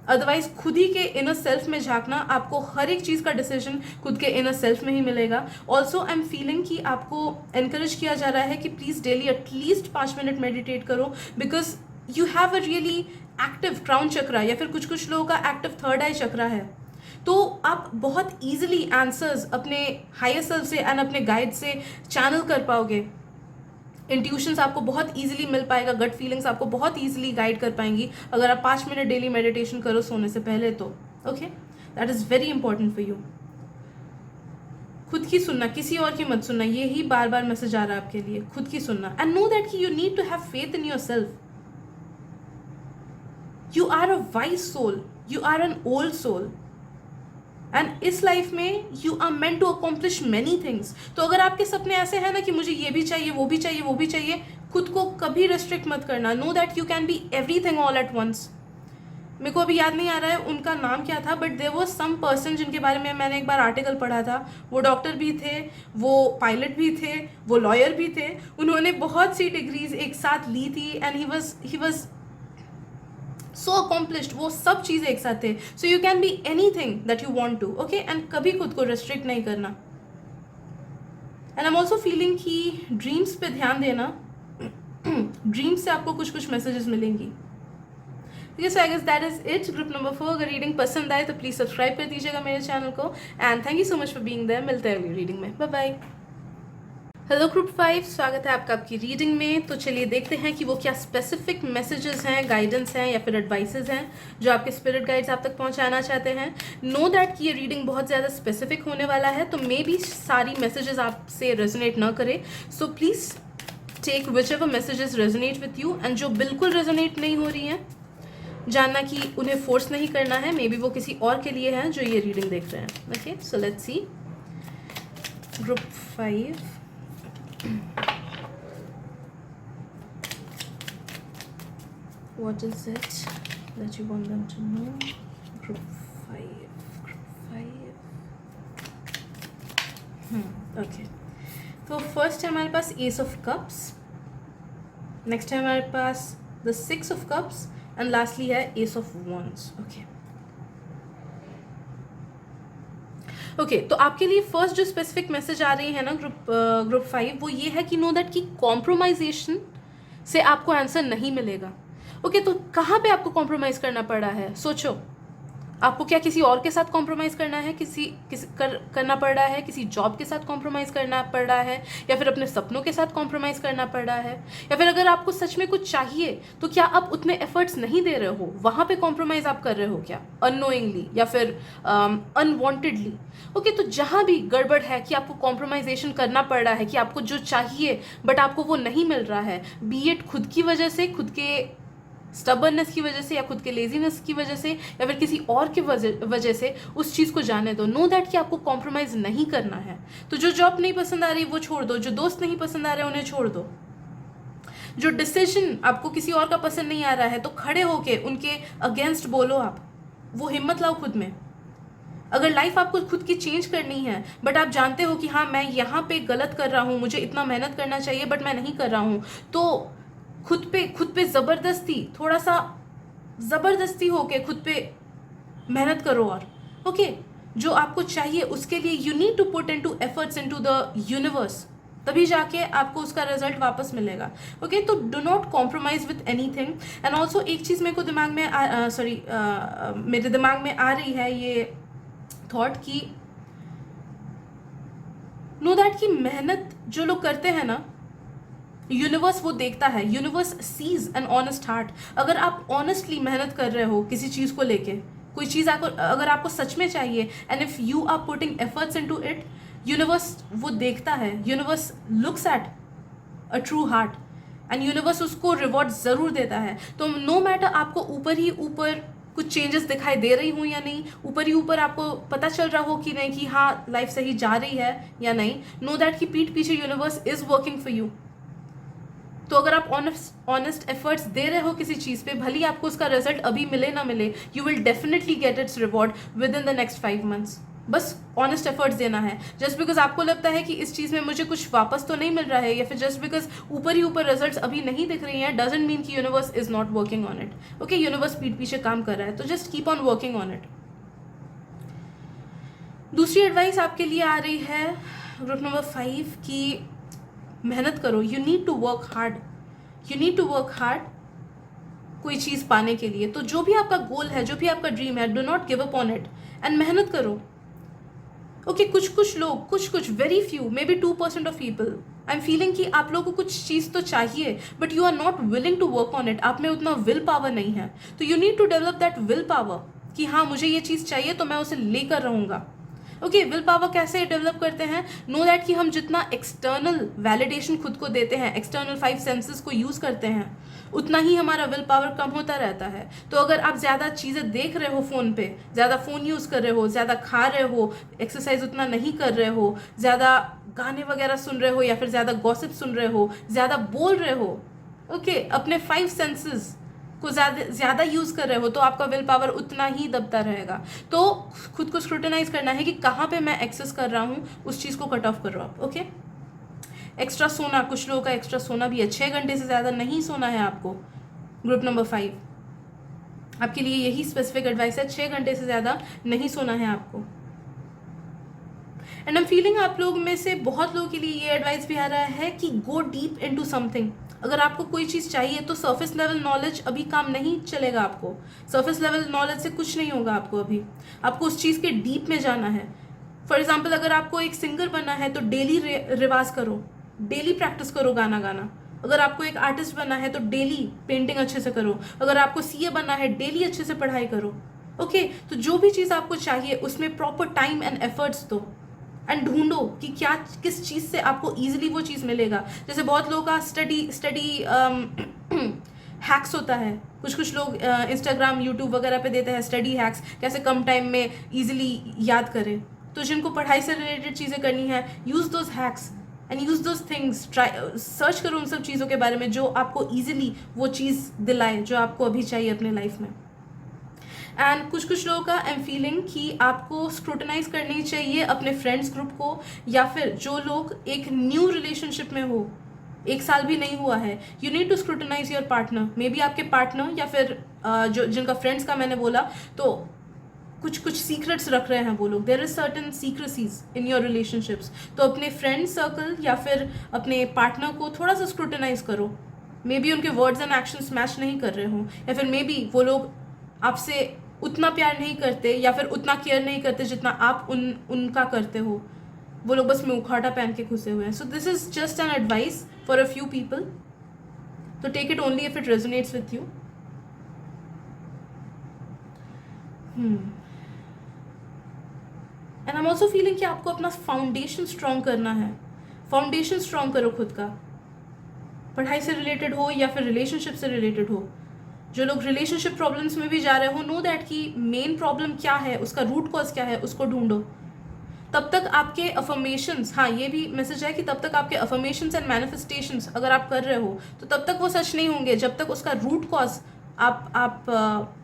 Otherwise खुद ही के इनर सेल्फ में झांकना, आपको हर एक चीज़ का डिसीजन खुद के इनर सेल्फ में ही मिलेगा. ऑल्सो आई एम फीलिंग कि आपको एनकरेज किया जा रहा है कि please daily at least 5 minute meditate करो, because you have a really active crown chakra, या फिर कुछ लोगों का एक्टिव थर्ड आई चक्रा है. तो आप बहुत ईजिली आंसर्स अपने हायर सेल्फ से एंड अपने गाइड से चैनल कर पाओगे. इंट्यूशंस आपको बहुत ईजिली मिल पाएगा, गट फीलिंग्स आपको बहुत ईजिली गाइड कर पाएंगी अगर आप 5 मिनट डेली मेडिटेशन करो सोने से पहले. तो okay, that is very important for you. खुद की सुनना, किसी और की मत सुनना, ये ही बार बार मैसेज आ रहा है आपके लिए. खुद की सुनना एंड नो दैट कि you need to have faith in yourself. You are a wise soul, you are an old soul, and इस लाइफ में you are meant to accomplish many things. तो अगर आपके सपने ऐसे हैं ना कि मुझे ये भी चाहिए, वो भी चाहिए, वो भी चाहिए, खुद को कभी restrict मत करना. Know that you can be everything all at once. मेरे को अभी याद नहीं आ रहा है उनका नाम क्या था, but there was some person जिनके बारे में मैंने एक बार आर्टिकल पढ़ा था. वो डॉक्टर भी थे, वो पायलट भी थे, वो लॉयर भी थे. उन्होंने बहुत सी डिग्रीज एक साथ ली थी and he was so accomplished. वो सब चीज़ें एक साथ थे. So you can be anything that you want to. Okay, and कभी खुद को रेस्ट्रिक्ट नहीं करना. And I am also feeling कि ड्रीम्स पे ध्यान देना. ड्रीम्स से आपको कुछ मैसेजेस मिलेंगी. ठीक है, so I guess that is it. Group number 4, अगर रीडिंग पसंद आए तो प्लीज़ सब्सक्राइब कर दीजिएगा मेरे चैनल को. And thank you so much for being there. मिलते हैं अगली रीडिंग में. Bye bye. हेलो ग्रुप 5, स्वागत है आपका आपकी रीडिंग में. तो चलिए देखते हैं कि वो क्या स्पेसिफिक मैसेजेस हैं, गाइडेंस हैं या फिर एडवाइसेस हैं जो आपके स्पिरिट गाइड्स आप तक पहुंचाना चाहते हैं. नो दैट कि ये रीडिंग बहुत ज़्यादा स्पेसिफिक होने वाला है, तो मे बी सारी मैसेजेस आपसे रेजोनेट ना करे. So please take whichever messages resonate with you, and जो बिल्कुल रेजोनेट नहीं हो रही हैं जानना कि उन्हें फोर्स नहीं करना है. मे बी वो किसी और के लिए हैं जो ये रीडिंग देख रहे हैं. Okay, so let's see. Group 5, what is it that you want them to know? Group 5. Okay, तो फर्स्ट है हमारे पास एस ऑफ कप्स, नेक्स्ट है हमारे पास the 6 of cups, and lastly है एस ऑफ वॉन्ड्स. ओके तो आपके लिए फर्स्ट जो स्पेसिफिक मैसेज आ रही है ना ग्रुप 5, वो ये है कि नो दैट कि कॉम्प्रोमाइजेशन से आपको आंसर नहीं मिलेगा। ओके तो कहाँ पे आपको कॉम्प्रोमाइज करना पड़ा है, सोचो। आपको क्या किसी और के साथ कॉम्प्रोमाइज़ करना है, करना पड़ रहा है, किसी जॉब के साथ कॉम्प्रोमाइज़ करना पड़ रहा है, या फिर अपने सपनों के साथ कॉम्प्रोमाइज़ करना पड़ रहा है, या फिर अगर आपको सच में कुछ चाहिए तो क्या आप उतने एफर्ट्स नहीं दे रहे हो, वहाँ पे कॉम्प्रोमाइज़ आप कर रहे हो क्या, अननोइंगली या फिर अनवांटेडली। ओके तो जहाँ भी गड़बड़ है कि आपको कॉम्प्रोमाइजेशन करना पड़ रहा है कि आपको जो चाहिए बट आपको वो नहीं मिल रहा है, बी इट खुद की वजह से, खुद के स्टबर्ननेस की वजह से, या खुद के लेजीनेस की वजह से, या फिर किसी और की वजह से, उस चीज़ को जाने दो। नो दैट कि आपको कॉम्प्रोमाइज़ नहीं करना है। तो जो जॉब नहीं पसंद आ रही वो छोड़ दो, जो दोस्त नहीं पसंद आ रहे उन्हें छोड़ दो, जो डिसीजन आपको किसी और का पसंद नहीं आ रहा है तो खड़े होके उनके अगेंस्ट बोलो आप, वो हिम्मत लाओ खुद में। अगर लाइफ आपको खुद की चेंज करनी है बट आप जानते हो कि हाँ मैं यहाँ पे गलत कर रहा हूँ, मुझे इतना मेहनत करना चाहिए बट मैं नहीं कर रहा हूँ, तो खुद पे ज़बरदस्ती, थोड़ा सा ज़बरदस्ती होके खुद पे मेहनत करो। और ओके जो आपको चाहिए उसके लिए you need to put into efforts into the universe, तभी जाके आपको उसका रिजल्ट वापस मिलेगा। ओके तो do not compromise with anything. And also एक चीज़ मेरे को दिमाग में मेरे दिमाग में आ रही है ये थॉट की, नो दैट कि मेहनत जो लोग करते हैं ना, यूनिवर्स वो देखता है, universe sees an honest heart. अगर आप ऑनेस्टली मेहनत कर रहे हो किसी चीज़ को लेके, कोई चीज़ आपको अगर आपको सच में चाहिए, and if you are putting efforts into it, universe वो देखता है, universe looks at a true heart and universe उसको रिवॉर्ड ज़रूर देता है। तो नो मैटर आपको ऊपर ही ऊपर कुछ चेंजेस दिखाई दे रही हूँ या नहीं, ऊपर ही ऊपर आपको पता चल रहा हो कि नहीं कि हाँ लाइफ सही जा रही है या नहीं, नो दैट कि पीठ पीछे universe is working for you. तो अगर आप ऑनेस्ट एफर्ट्स दे रहे हो किसी चीज़ पे, भले आपको उसका रिजल्ट अभी मिले ना मिले, you will definitely get it's reward with in the next 5 months। बस ऑनेस्ट एफर्ट्स देना है। जस्ट बिकॉज आपको लगता है कि इस चीज़ में मुझे कुछ वापस तो नहीं मिल रहा है, या फिर जस्ट बिकॉज ऊपर ही ऊपर रिजल्ट्स अभी नहीं दिख रही हैं, डजंट मीन कि universe is not working on it. Okay universe पीठ पीछे काम कर रहा है, तो just keep on working on it. दूसरी एडवाइस आपके लिए आ रही है ग्रुप नंबर 5 की मेहनत करो। You need to work hard, you need to work hard कोई चीज़ पाने के लिए। तो जो भी आपका गोल है, जो भी आपका ड्रीम है, do not give up on it and मेहनत करो। ओके कुछ लोग, कुछ very few, maybe 2% of people, I am feeling कि आप लोगों को कुछ चीज़ तो चाहिए but you are not willing to work on it. आप में उतना विल पावर नहीं है, तो you need to develop that willpower कि हाँ मुझे ये चीज़ चाहिए तो मैं उसे लेकर रहूँगा। ओके विल पावर कैसे डेवलप करते हैं, नो दैट कि हम जितना एक्सटर्नल वैलिडेशन खुद को देते हैं, एक्सटर्नल 5 सेंसेस को यूज़ करते हैं, उतना ही हमारा विल पावर कम होता रहता है। तो अगर आप ज़्यादा चीज़ें देख रहे हो फ़ोन पे, ज़्यादा फ़ोन यूज़ कर रहे हो, ज़्यादा खा रहे हो, एक्सरसाइज उतना नहीं कर रहे हो, ज़्यादा गाने वगैरह सुन रहे हो, या फिर ज़्यादा गॉसिप सुन रहे हो, ज़्यादा बोल रहे हो, ओके अपने 5 सेंसेस को ज़्यादा यूज़ कर रहे हो, तो आपका विल पावर उतना ही दबता रहेगा। तो खुद को स्क्रूटनाइज करना है कि कहाँ पे मैं एक्सेस कर रहा हूँ, उस चीज़ को कट ऑफ कर रहा हूँ आप। ओके एक्स्ट्रा सोना, कुछ लोगों का एक्स्ट्रा सोना भी है, 6 घंटे से ज़्यादा नहीं सोना है आपको। ग्रुप नंबर 5 आपके लिए यही स्पेसिफिक एडवाइस है, 6 घंटे से ज़्यादा नहीं सोना है आपको। एंड आई एम फीलिंग आप लोग में से बहुत लोगों के लिए ये एडवाइस भी आ रहा है कि गो डीप इनटू समथिंग। अगर आपको कोई चीज़ चाहिए तो सरफेस लेवल नॉलेज अभी काम नहीं चलेगा आपको, सरफेस लेवल नॉलेज से कुछ नहीं होगा आपको। अभी आपको उस चीज़ के डीप में जाना है। फॉर एग्जाम्पल अगर आपको एक सिंगर बनना है तो डेली रिवाज करो, डेली प्रैक्टिस करो गाना गाना। अगर आपको एक आर्टिस्ट बनना है तो डेली पेंटिंग अच्छे से करो। अगर आपको सीए बनना है डेली अच्छे से पढ़ाई करो। ओके तो जो भी चीज़ आपको चाहिए उसमें प्रॉपर टाइम एंड एफर्ट्स दो एंड ढूंढो कि क्या किस चीज़ से आपको ईजिली वो चीज़ मिलेगा। जैसे बहुत लोगों का स्टडी हैक्स होता है, कुछ लोग इंस्टाग्राम यूट्यूब वगैरह पे देते हैं स्टडी हैक्स, कैसे कम टाइम में ईजिली याद करें। तो जिनको पढ़ाई से रिलेटेड चीज़ें करनी है, use those hacks and use those things, try search करो उन सब चीज़ों के बारे में जो आपको ईजिली वो चीज़ दिलाए जो आपको अभी चाहिए अपने लाइफ में। एंड कुछ लोगों का आई एम फीलिंग कि आपको स्क्रूटनाइज करनी चाहिए अपने फ्रेंड्स ग्रुप को, या फिर जो लोग एक न्यू रिलेशनशिप में हो, 1 साल भी नहीं हुआ है, you need to scrutinize your partner. Maybe आपके पार्टनर या फिर जो जिनका फ्रेंड्स का मैंने बोला, तो कुछ कुछ सीक्रेट्स रख रहे हैं वो लोग, there is certain secrecies in your relationships. तो अपने फ्रेंड सर्कल या फिर अपने पार्टनर को थोड़ा सा स्क्रूटनाइज करो। मे बी उनके वर्ड्स एंड एक्शंस मैच नहीं कर रहे हों, या फिर मे बी वो लोग आपसे उतना प्यार नहीं करते या फिर उतना केयर नहीं करते जितना आप उनका करते हो। वो लोग बस मुंह उखाड़ा पहन के घुसे हुए हैं। So this is just an advice for a few people, तो take it only if it resonates with you. And I am also feeling कि आपको अपना फाउंडेशन स्ट्रॉन्ग करना है। फाउंडेशन स्ट्रॉन्ग करो खुद का, पढ़ाई से रिलेटेड हो या फिर रिलेशनशिप से रिलेटेड हो। जो लोग रिलेशनशिप प्रॉब्लम्स में भी जा रहे हो, नो दैट कि मेन प्रॉब्लम क्या है, उसका रूट कॉज क्या है, उसको ढूंढो। तब तक आपके अफर्मेशंस, हाँ ये भी मैसेज है कि तब तक आपके अफर्मेशंस एंड मैनिफेस्टेशंस अगर आप कर रहे हो तो तब तक वो सच नहीं होंगे जब तक उसका रूट कॉज आप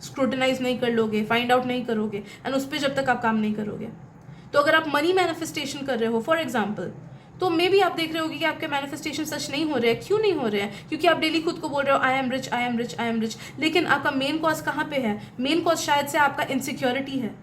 स्क्रूटनाइज नहीं कर लोगे, फाइंड आउट नहीं करोगे, एंड उस पर जब तक आप काम नहीं करोगे। तो अगर आप मनी मैनिफेस्टेशन कर रहे हो फॉर एग्जाम्पल, तो मे बी आप देख रहे होगे कि आपके मैनिफेस्टेशन सच नहीं हो रहे हैं। क्यों नहीं हो रहे हैं? क्योंकि आप डेली खुद को बोल रहे हो I am rich, I am rich, I am rich, लेकिन आपका मेन कॉज कहाँ पे है? मेन कॉज शायद से आपका इनसिक्योरिटी है,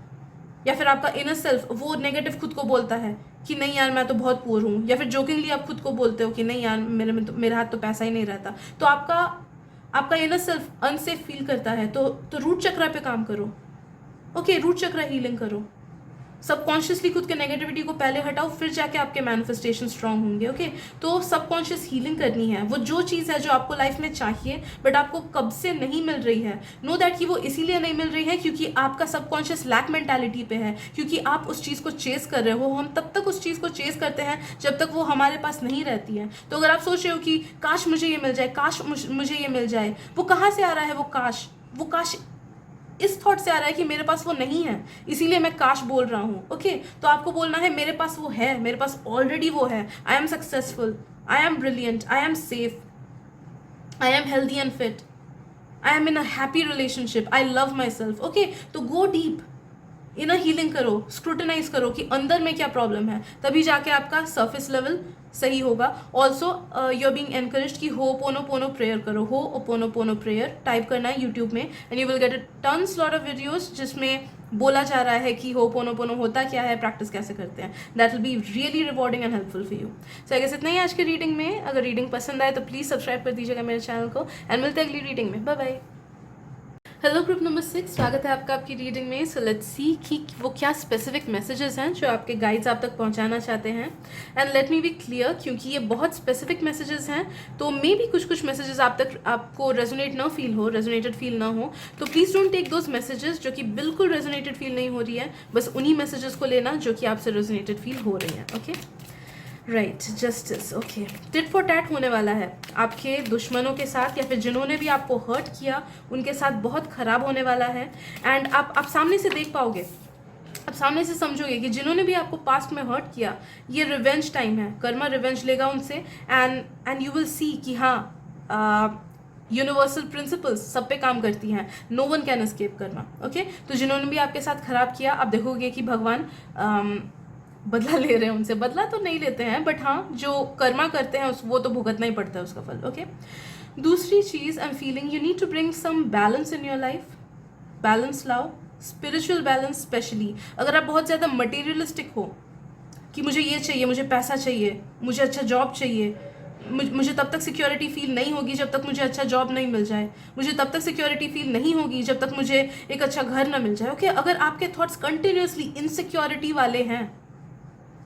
या फिर आपका इनर सेल्फ वो नेगेटिव खुद को बोलता है कि नहीं यार मैं तो बहुत पुअर हूँ, या फिर जोकिंगली आप खुद को बोलते हो कि नहीं यार मेरे हाथ तो पैसा ही नहीं रहता। तो आपका इनर सेल्फ अनसेफ फील करता है। तो रूट चक्र पे काम करो। ओके, रूट चक्र हीलिंग करो। सबकॉन्शियसली खुद के नेगेटिविटी को पहले हटाओ, फिर जाके आपके मैनिफेस्टेशन स्ट्रांग होंगे। ओके, तो सबकॉन्शियस हीलिंग करनी है। वो जो चीज़ है जो आपको लाइफ में चाहिए बट आपको कब से नहीं मिल रही है, नो दैट कि वो इसीलिए नहीं मिल रही है क्योंकि आपका सबकॉन्शियस लैक मेंटालिटी पे है, क्योंकि आप उस चीज़ को चेस कर रहे हो। हम तब तक उस चीज़ को चेस करते हैं जब तक वो हमारे पास नहीं रहती है। तो अगर आप सोच रहे हो कि काश मुझे ये मिल जाए, काश मुझे ये मिल जाए, वो कहाँ से आ रहा है? वो काश इस थॉट से आ रहा है कि मेरे पास वो नहीं है, इसीलिए मैं काश बोल रहा हूँ। ओके, तो आपको बोलना है मेरे पास वो है, मेरे पास ऑलरेडी वो है। I am successful, I am brilliant, I am safe, I am healthy and fit, I am in a happy relationship, I love my self. Okay, तो गो डीप, इनर हीलिंग करो, स्क्रूटनाइज करो कि अंदर में क्या problem है, तभी जाके आपका सरफेस लेवल सही होगा। Also you are being encouraged कि हो पोनो पोनो प्रेयर करो। हो पोनो पोनो प्रेयर टाइप करना है यूट्यूब में, and you will get a tons lot of videos जिसमें बोला जा रहा है कि हो पोनो पोनो होता क्या है, प्रैक्टिस कैसे करते हैं। That will be really rewarding and helpful for you. So I guess इतना ही आज के रीडिंग में। अगर रीडिंग पसंद आए तो प्लीज़ सब्सक्राइब कर दीजिएगा मेरे चैनल को, एंड मिलते हैं अगली रीडिंग में। Bye bye. Hello group number 6, स्वागत है आपका आपकी रीडिंग में। सो लेट्स सी कि वो क्या स्पेसिफिक मैसेजेस हैं जो आपके गाइड्स आप तक पहुंचाना चाहते हैं। And let me be clear, क्योंकि ये बहुत स्पेसिफिक मैसेजेस हैं तो मे बी कुछ मैसेजेस आपको रेजोनेटेड फील ना हो, तो please don't take those messages जो कि बिल्कुल रेजोनेटेड फील नहीं हो रही है। बस उन्हीं मैसेजेस को लेना जो कि आपसे रेजोनेटेड फील हो रही हैं। Okay, right, justice. Okay, tit for tat होने वाला है आपके दुश्मनों के साथ, या फिर जिन्होंने भी आपको हर्ट किया उनके साथ बहुत खराब होने वाला है। एंड आप सामने से देख पाओगे, आप सामने से समझोगे कि जिन्होंने भी आपको पास्ट में हर्ट किया, ये रिवेंज टाइम है, कर्मा रिवेंज लेगा उनसे। एंड यू विल सी कि हाँ, यूनिवर्सल प्रिंसिपल्स सब पे काम करती हैं, no one can escape karma. Okay, तो जिन्होंने भी आपके साथ खराब किया, आप देखोगे कि भगवान बदला ले रहे हैं उनसे। बदला तो नहीं लेते हैं बट हाँ, जो कर्मा करते हैं वो तो भुगतना ही पड़ता है उसका फल। ओके, दूसरी चीज़ I am feeling you need to bring some balance in your life. Balance लाओ, स्पिरिचुअल बैलेंस स्पेशली। अगर आप बहुत ज़्यादा मटेरियलिस्टिक हो कि मुझे ये चाहिए, मुझे पैसा चाहिए, मुझे अच्छा जॉब चाहिए, मुझे तब तक सिक्योरिटी फील नहीं होगी जब तक मुझे अच्छा जॉब नहीं मिल जाए, मुझे तब तक सिक्योरिटी फील नहीं होगी जब तक मुझे एक अच्छा घर ना मिल जाए। ओके, अगर आपके थॉट्स कंटिन्यूसली इनसिक्योरिटी वाले हैं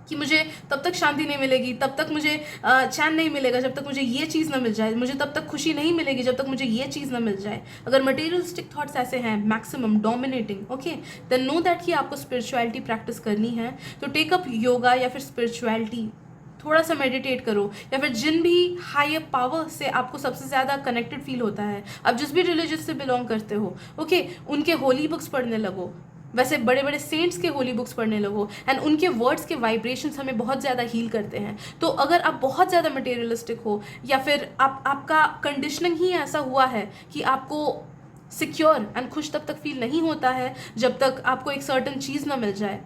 कि मुझे तब तक शांति नहीं मिलेगी, तब तक मुझे चैन नहीं मिलेगा जब तक मुझे ये चीज़ ना मिल जाए, मुझे तब तक खुशी नहीं मिलेगी जब तक मुझे ये चीज़ ना मिल जाए, अगर मटेरियलिस्टिक थॉट्स ऐसे हैं maximum dominating, okay, then know that कि आपको स्पिरिचुअलिटी प्रैक्टिस करनी है। तो टेक अप योगा या फिर स्पिरिचुअलिटी, थोड़ा सा मेडिटेट करो, या फिर जिन भी हायर पावर से आपको सबसे ज़्यादा कनेक्टेड फील होता है, आप जिस भी रिलीजियस से बिलोंग करते हो, ओके, उनके होली बुक्स पढ़ने लगो। वैसे बड़े बड़े सेंट्स के होली बुक्स पढ़ने लगो, एंड उनके वर्ड्स के वाइब्रेशंस हमें बहुत ज़्यादा हील करते हैं। तो अगर आप बहुत ज़्यादा मटेरियलिस्टिक हो, या फिर आपका कंडीशनिंग ही ऐसा हुआ है कि आपको सिक्योर एंड खुश तब तक फील नहीं होता है जब तक आपको एक सर्टन चीज़ ना मिल जाए,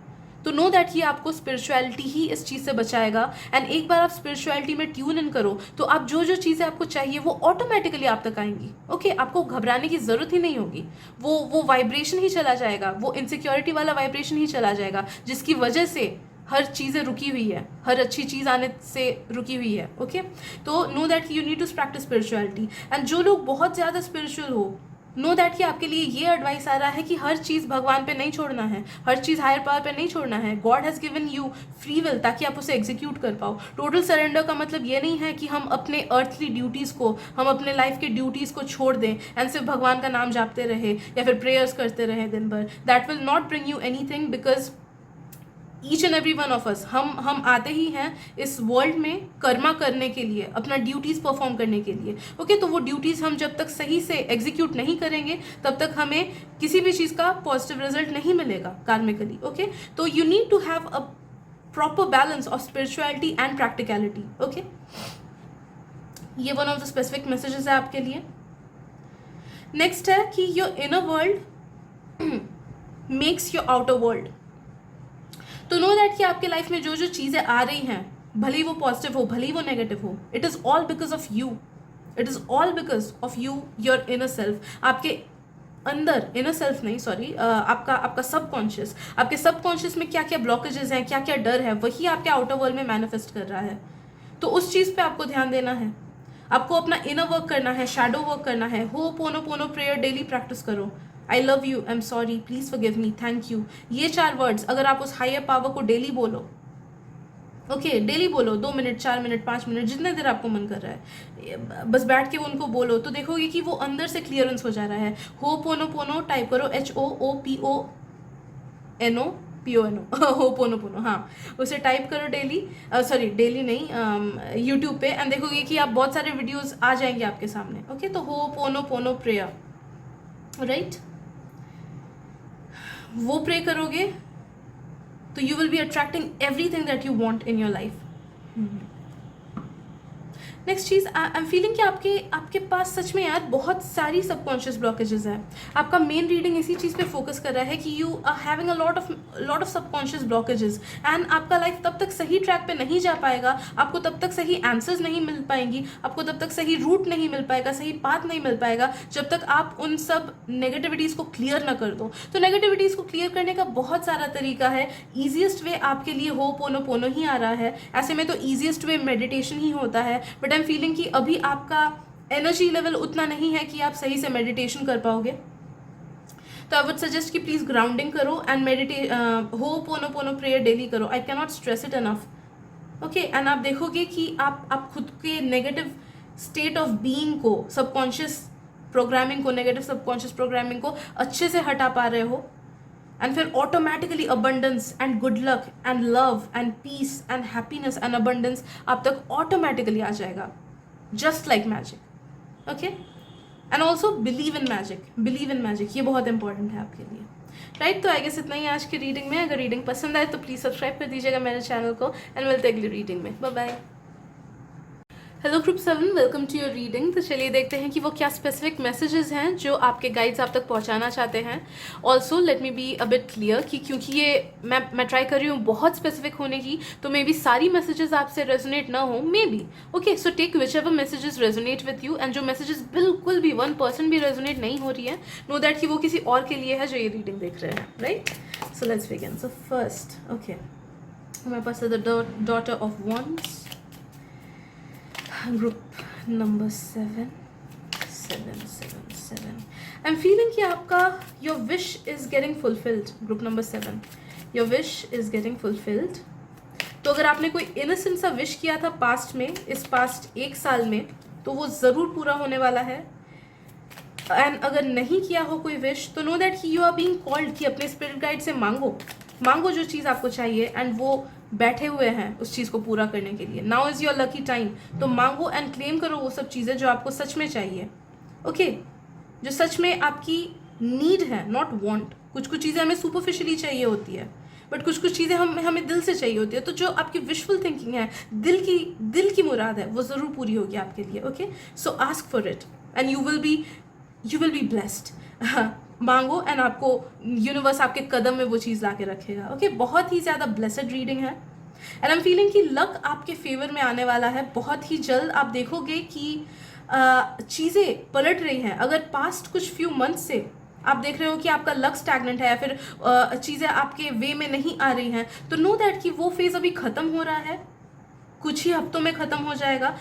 तो नो दैट ये आपको स्पिरिचुअलिटी ही इस चीज़ से बचाएगा। एंड एक बार आप स्पिरिचुअलिटी में ट्यून इन करो तो आप जो जो चीज़ें आपको चाहिए वो ऑटोमेटिकली आप तक आएंगी। ओके आपको घबराने की ज़रूरत ही नहीं होगी, वो वाइब्रेशन ही चला जाएगा, वो इनसिक्योरिटी वाला वाइब्रेशन ही चला जाएगा जिसकी वजह से हर चीज़ें रुकी हुई है, हर अच्छी चीज़ आने से रुकी हुई है। ओके तो know that you need to practice spirituality. And जो लोग बहुत ज़्यादा स्पिरिचुअल हो, नो दैट कि आपके लिए ये एडवाइस आ रहा है कि हर चीज़ भगवान पे नहीं छोड़ना है, हर चीज़ हायर पावर पे नहीं छोड़ना है। God has given you free will ताकि आप उसे एग्जीक्यूट कर पाओ। टोटल सरेंडर का मतलब ये नहीं है कि हम अपने अर्थली ड्यूटीज़ को, हम अपने लाइफ के ड्यूटीज़ को छोड़ दें एंड सिर्फ भगवान का नाम जापते रहे या फिर प्रेयर्स करते रहे दिन भर। That will not bring you any thing, because each and every one of us हम आते ही हैं इस वर्ल्ड में कर्मा करने के लिए, अपना ड्यूटीज़ परफॉर्म करने के लिए। ओके तो वो ड्यूटीज़ हम जब तक सही से एग्जीक्यूट नहीं करेंगे तब तक हमें किसी भी चीज़ का पॉजिटिव रिजल्ट नहीं मिलेगा कार्मिकली। ओके तो you need to have a proper balance of spirituality and practicality. Okay ये one of the specific messages है आपके लिए। नेक्स्ट है कि your inner world makes your outer world. तो नो दैट कि आपके लाइफ में जो जो चीज़ें आ रही हैं, भले ही वो पॉजिटिव हो भले ही वो नेगेटिव हो, it is all because of you, it is all because of you, your inner self. आपके अंदर, इनर सेल्फ नहीं सॉरी, आपका सबकॉन्शियस, आपके सबकॉन्शियस में क्या क्या ब्लॉकेजेस हैं, क्या क्या डर है, वही आपके आउटर वर्ल्ड में मैनिफेस्ट कर रहा है। तो उस चीज़ पे आपको ध्यान देना है, आपको अपना इनर वर्क करना है, शैडो वर्क करना है। होपोनोपोनो प्रेयर डेली प्रैक्टिस करो। I love you, I am sorry, please forgive me, thank you, ये 4 वर्ड्स अगर आप उस हायर पावर को डेली बोलो, ओके डेली बोलो, 2 मिनट 4 मिनट 5 मिनट जितने देर आपको मन कर रहा है, बस बैठ के उनको बोलो, तो देखोगे कि वो अंदर से क्लियरेंस हो जा रहा है। होपोनोपोनो टाइप करो, HOOPONOPONO होपोनोपोनो, हाँ उसे टाइप करो डेली, सॉरी डेली नहीं, यूट्यूब पे, एंड देखोगे कि आप बहुत सारे वीडियोस आ जाएंगे आपके सामने। ओके तो होपोनोपोनो प्रेयर, राइट, वो प्रे करोगे तो you will be attracting everything that you want in your life. Next चीज़, आई एम फीलिंग कि आपके पास सच में यार बहुत सारी सबकॉन्शियस ब्लॉकेजेस हैं। आपका मेन रीडिंग इसी चीज़ पे फोकस कर रहा है कि you are having a lot of subconscious blockages, and आपका लाइफ तब तक सही ट्रैक पे नहीं जा पाएगा, आपको तब तक सही आंसर्स नहीं मिल पाएंगी, आपको तब तक सही रूट नहीं मिल पाएगा, सही पाथ नहीं मिल पाएगा जब तक आप उन सब नेगेटिविटीज़ को क्लियर ना कर दो। तो नेगेटिविटीज़ को क्लियर करने का बहुत सारा तरीका है। ईजिएस्ट वे आपके लिए होपोनोपोनो ही आ रहा है। ऐसे में तो ईजिएस्ट वे मेडिटेशन ही होता है, बट आई एम फीलिंग कि अभी आपका एनर्जी लेवल उतना नहीं है कि आप सही से मेडिटेशन कर पाओगे। तो आई वुड सजेस्ट कि प्लीज ग्राउंडिंग करो एंड होपोनोपोनो प्रेयर डेली करो। I can not stress it enough. Okay and आप देखोगे कि आप खुद के नेगेटिव स्टेट ऑफ बीइंग को, सबकॉन्शियस प्रोग्रामिंग को, नेगेटिव सबकॉन्शियस प्रोग्रामिंग को अच्छे से हटा पा रहे हो, एंड फिर automatically abundance and good luck and love and peace and happiness and abundance आप तक ऑटोमेटिकली आ जाएगा, just like magic. Okay and also believe in magic, believe in magic, ये बहुत इंपॉर्टेंट है आपके लिए, राइट। तो आई गेस इतना ही आज की रीडिंग में। अगर रीडिंग पसंद आए तो प्लीज़ सब्सक्राइब कर दीजिएगा मेरे चैनल को, एंड मिलते हैं अगली रीडिंग में। Bye bye. Hello group 7, welcome to your reading. तो चलिए देखते हैं कि वो क्या स्पेसिफिक मैसेजेस हैं जो आपके गाइड्स आप तक पहुंचाना चाहते हैं। Also let me be a bit clear कि क्योंकि ये मैं ट्राई कर रही हूँ बहुत स्पेसिफिक होने की, तो मे बी सारी मैसेजेस आपसे रेजोनेट ना हो, maybe. Okay so take whichever messages resonate with you, and जो मैसेजेस बिल्कुल भी 1% भी रेजोनेट नहीं हो रही है, नो दैट कि वो किसी और के लिए है जो ये रीडिंग देख रहे हैं, right. So let's begin. So first, okay हमारे पास है the daughter of wands, group number 7 7 7 7। I am feeling कि आपका your wish is getting fulfilled. Group number 7, your wish is getting fulfilled. तो अगर आपने कोई इनोसेंट सा विश किया था पास्ट में, इस पास्ट 1 साल में, तो वो ज़रूर पूरा होने वाला है। एंड अगर नहीं किया हो कोई विश, तो know that you are being called कि अपने स्पिरिट गाइड से मांगो जो चीज़ आपको चाहिए, एंड वो बैठे हुए हैं उस चीज़ को पूरा करने के लिए। Now is your lucky time. तो मांगो एंड क्लेम करो वो सब चीज़ें जो आपको सच में चाहिए। ओके जो सच में आपकी नीड है, नॉट वांट। कुछ चीज़ें हमें सुपरफिशियली चाहिए होती है, बट कुछ चीज़ें हमें दिल से चाहिए होती है। तो जो आपकी विशफुल थिंकिंग है, दिल की मुराद है, वो ज़रूर पूरी होगी आपके लिए। Okay so ask for it and you will be blessed. मांगो एंड आपको यूनिवर्स आपके कदम में वो चीज़ ला के रखेगा। ओके, बहुत ही ज़्यादा ब्लेसड रीडिंग है एंड आई एम फीलिंग कि लक आपके फेवर में आने वाला है बहुत ही जल्द। आप देखोगे कि चीज़ें पलट रही हैं। अगर पास्ट कुछ फ्यू मंथ से आप देख रहे हो कि आपका लक स्टैग्नेंट है या फिर चीज़ें आपके वे में नहीं आ रही हैं, तो नो दैट कि वो फेज़ अभी ख़त्म हो रहा है, कुछ ही हफ्तों में खत्म हो जाएगा,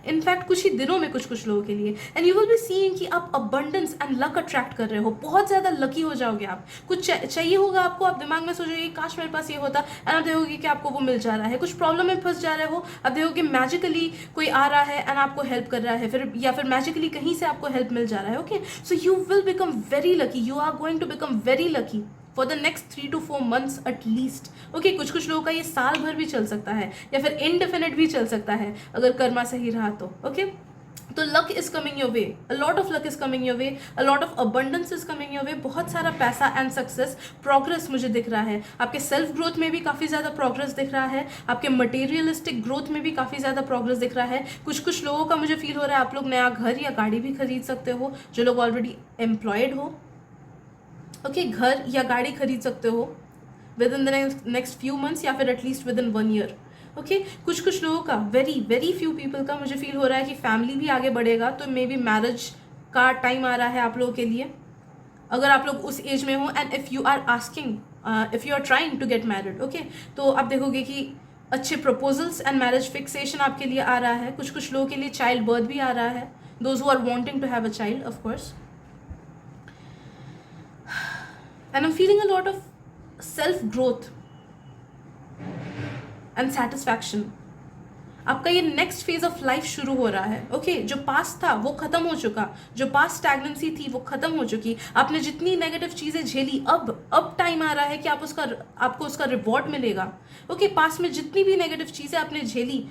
इनफैक्ट कुछ ही दिनों में कुछ लोगों के लिए। And you will be seeing कि आप अबंडेंस एंड लक अट्रैक्ट कर रहे हो, बहुत ज़्यादा लकी हो जाओगे आप। कुछ चाहिए होगा आपको, आप दिमाग में सोचोगे काश मेरे पास ये होता, एंड आप देखोगे कि आपको वो मिल जा रहा है। कुछ प्रॉब्लम में फंस जा रहे हो, आप देखोगे मैजिकली कोई आ रहा है एंड आपको हेल्प कर रहा है, फिर या फिर मैजिकली कहीं से आपको हेल्प मिल जा रहा है। Okay, so you will become very lucky, you are going to become very lucky for the next 3 to 4 months at least. Okay, कुछ लोगों का ये साल भर भी चल सकता है या फिर इनडेफिनेट भी चल सकता है अगर कर्मा सही रहा तो। ओके, तो luck is coming your way, a lot of luck is coming your way, a lot of abundance is coming your way. बहुत सारा पैसा एंड सक्सेस, प्रोग्रेस मुझे दिख रहा है। आपके सेल्फ ग्रोथ में भी काफ़ी ज़्यादा प्रोग्रेस दिख रहा है, आपके मटेरियलिस्टिक ग्रोथ में भी काफ़ी ज़्यादा प्रोग्रेस दिख रहा है। कुछ लोगों का मुझे फील हो रहा है आप लोग नया घर या गाड़ी भी खरीद सकते हो, जो लोग ऑलरेडी एम्प्लॉयड हो। ओके, घर या गाड़ी खरीद सकते हो with in the next few months या फिर at least with in 1 year। Okay, कुछ लोगों का, वेरी फ्यू पीपल का मुझे फील हो रहा है कि फैमिली भी आगे बढ़ेगा, तो मे बी मैरिज का टाइम आ रहा है आप लोगों के लिए, अगर आप लोग उस एज में हो। And if you are asking, if you are trying to get married, okay, तो आप देखोगे कि अच्छे प्रपोजल्स एंड मैरिज फिक्सेशन आपके लिए आ रहा है। कुछ लोगों के लिए चाइल्ड बर्थ भी आ रहा है, those who are wanting to have a child of course. And I'm feeling a lot of self-growth and satisfaction। आपका ये नेक्स्ट फेज ऑफ लाइफ शुरू हो रहा है। ओके, जो पास्ट था वो खत्म हो चुका, जो पास्ट स्टैग्नेंसी थी वो खत्म हो चुकी। आपने जितनी नेगेटिव चीज़ें झेली, अब टाइम आ रहा है कि आपको उसका रिवॉर्ड मिलेगा। ओके, पास्ट में जितनी भी नेगेटिव चीज़ें आपने झेली,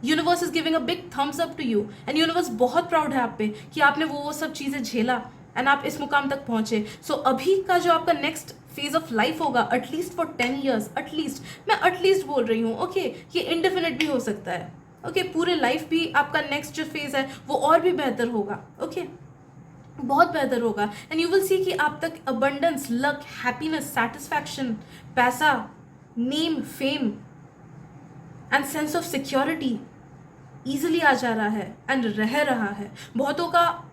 universe is giving a big thumbs up to you and universe बहुत प्राउड है आप पे कि आपने वो सब चीज़ें झेला एंड आप इस मुकाम तक पहुंचे। सो अभी का जो आपका नेक्स्ट फेज ऑफ लाइफ होगा, एटलीस्ट फॉर 10 years, एटलीस्ट, मैं एटलीस्ट बोल रही हूँ। ओके, ये इंडेफिनिट भी हो सकता है। ओके, पूरे लाइफ भी आपका नेक्स्ट जो फेज है वो और भी बेहतर होगा। ओके, बहुत बेहतर होगा एंड यू विल सी कि आप तक अबंडेंस, लक, हैप्पीनेस, सेटिस्फैक्शन, पैसा, name, fame and sense of security easily आ जा रहा है एंड रह रहा है। बहुतों का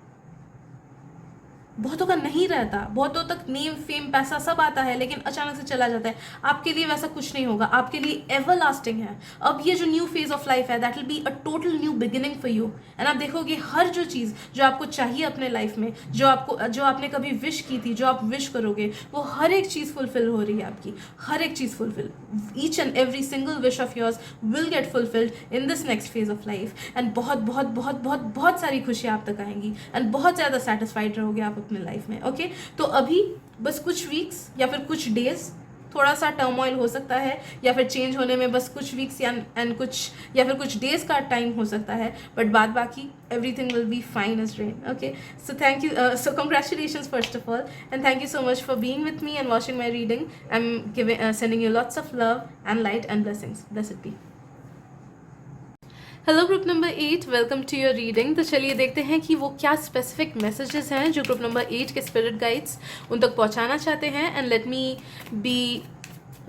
नहीं रहता, बहुतों तक नेम, फेम, पैसा सब आता है लेकिन अचानक से चला जाता है। आपके लिए वैसा कुछ नहीं होगा, आपके लिए एवर लास्टिंग है। अब ये जो न्यू फेज ऑफ लाइफ है, that will be a total new beginning for you and आप देखोगे हर जो चीज़ जो आपको चाहिए अपने लाइफ में, जो आपने कभी विश की थी, जो आप विश करोगे, वो हर एक चीज़ फुलफिल हो रही है आपकी, हर एक चीज़ fulfil. Each and every single wish of yours will get fulfilled in this next phase of life and बहुत सारी खुशियाँ आप तक आएंगी एंड बहुत ज़्यादा सेटिस्फाइड रहोगे आप अपने लाइफ में। ओके, तो अभी बस कुछ वीक्स या फिर कुछ डेज थोड़ा सा टर्मोइल हो सकता है या फिर चेंज होने में बस कुछ वीक्स या फिर कुछ डेज का टाइम हो सकता है, बट बाद बाकी everything will be fine as rain. Okay, so thank you, so congratulations first of all and thank you so much for being with me and watching my reading. I am sending you lots of love and light and blessings. Blessed be. Hello group number 8, welcome to your reading. तो चलिए देखते हैं कि वो क्या specific messages हैं जो group number 8 के स्पिरिट गाइड्स उन तक पहुंचाना चाहते हैं। And let me be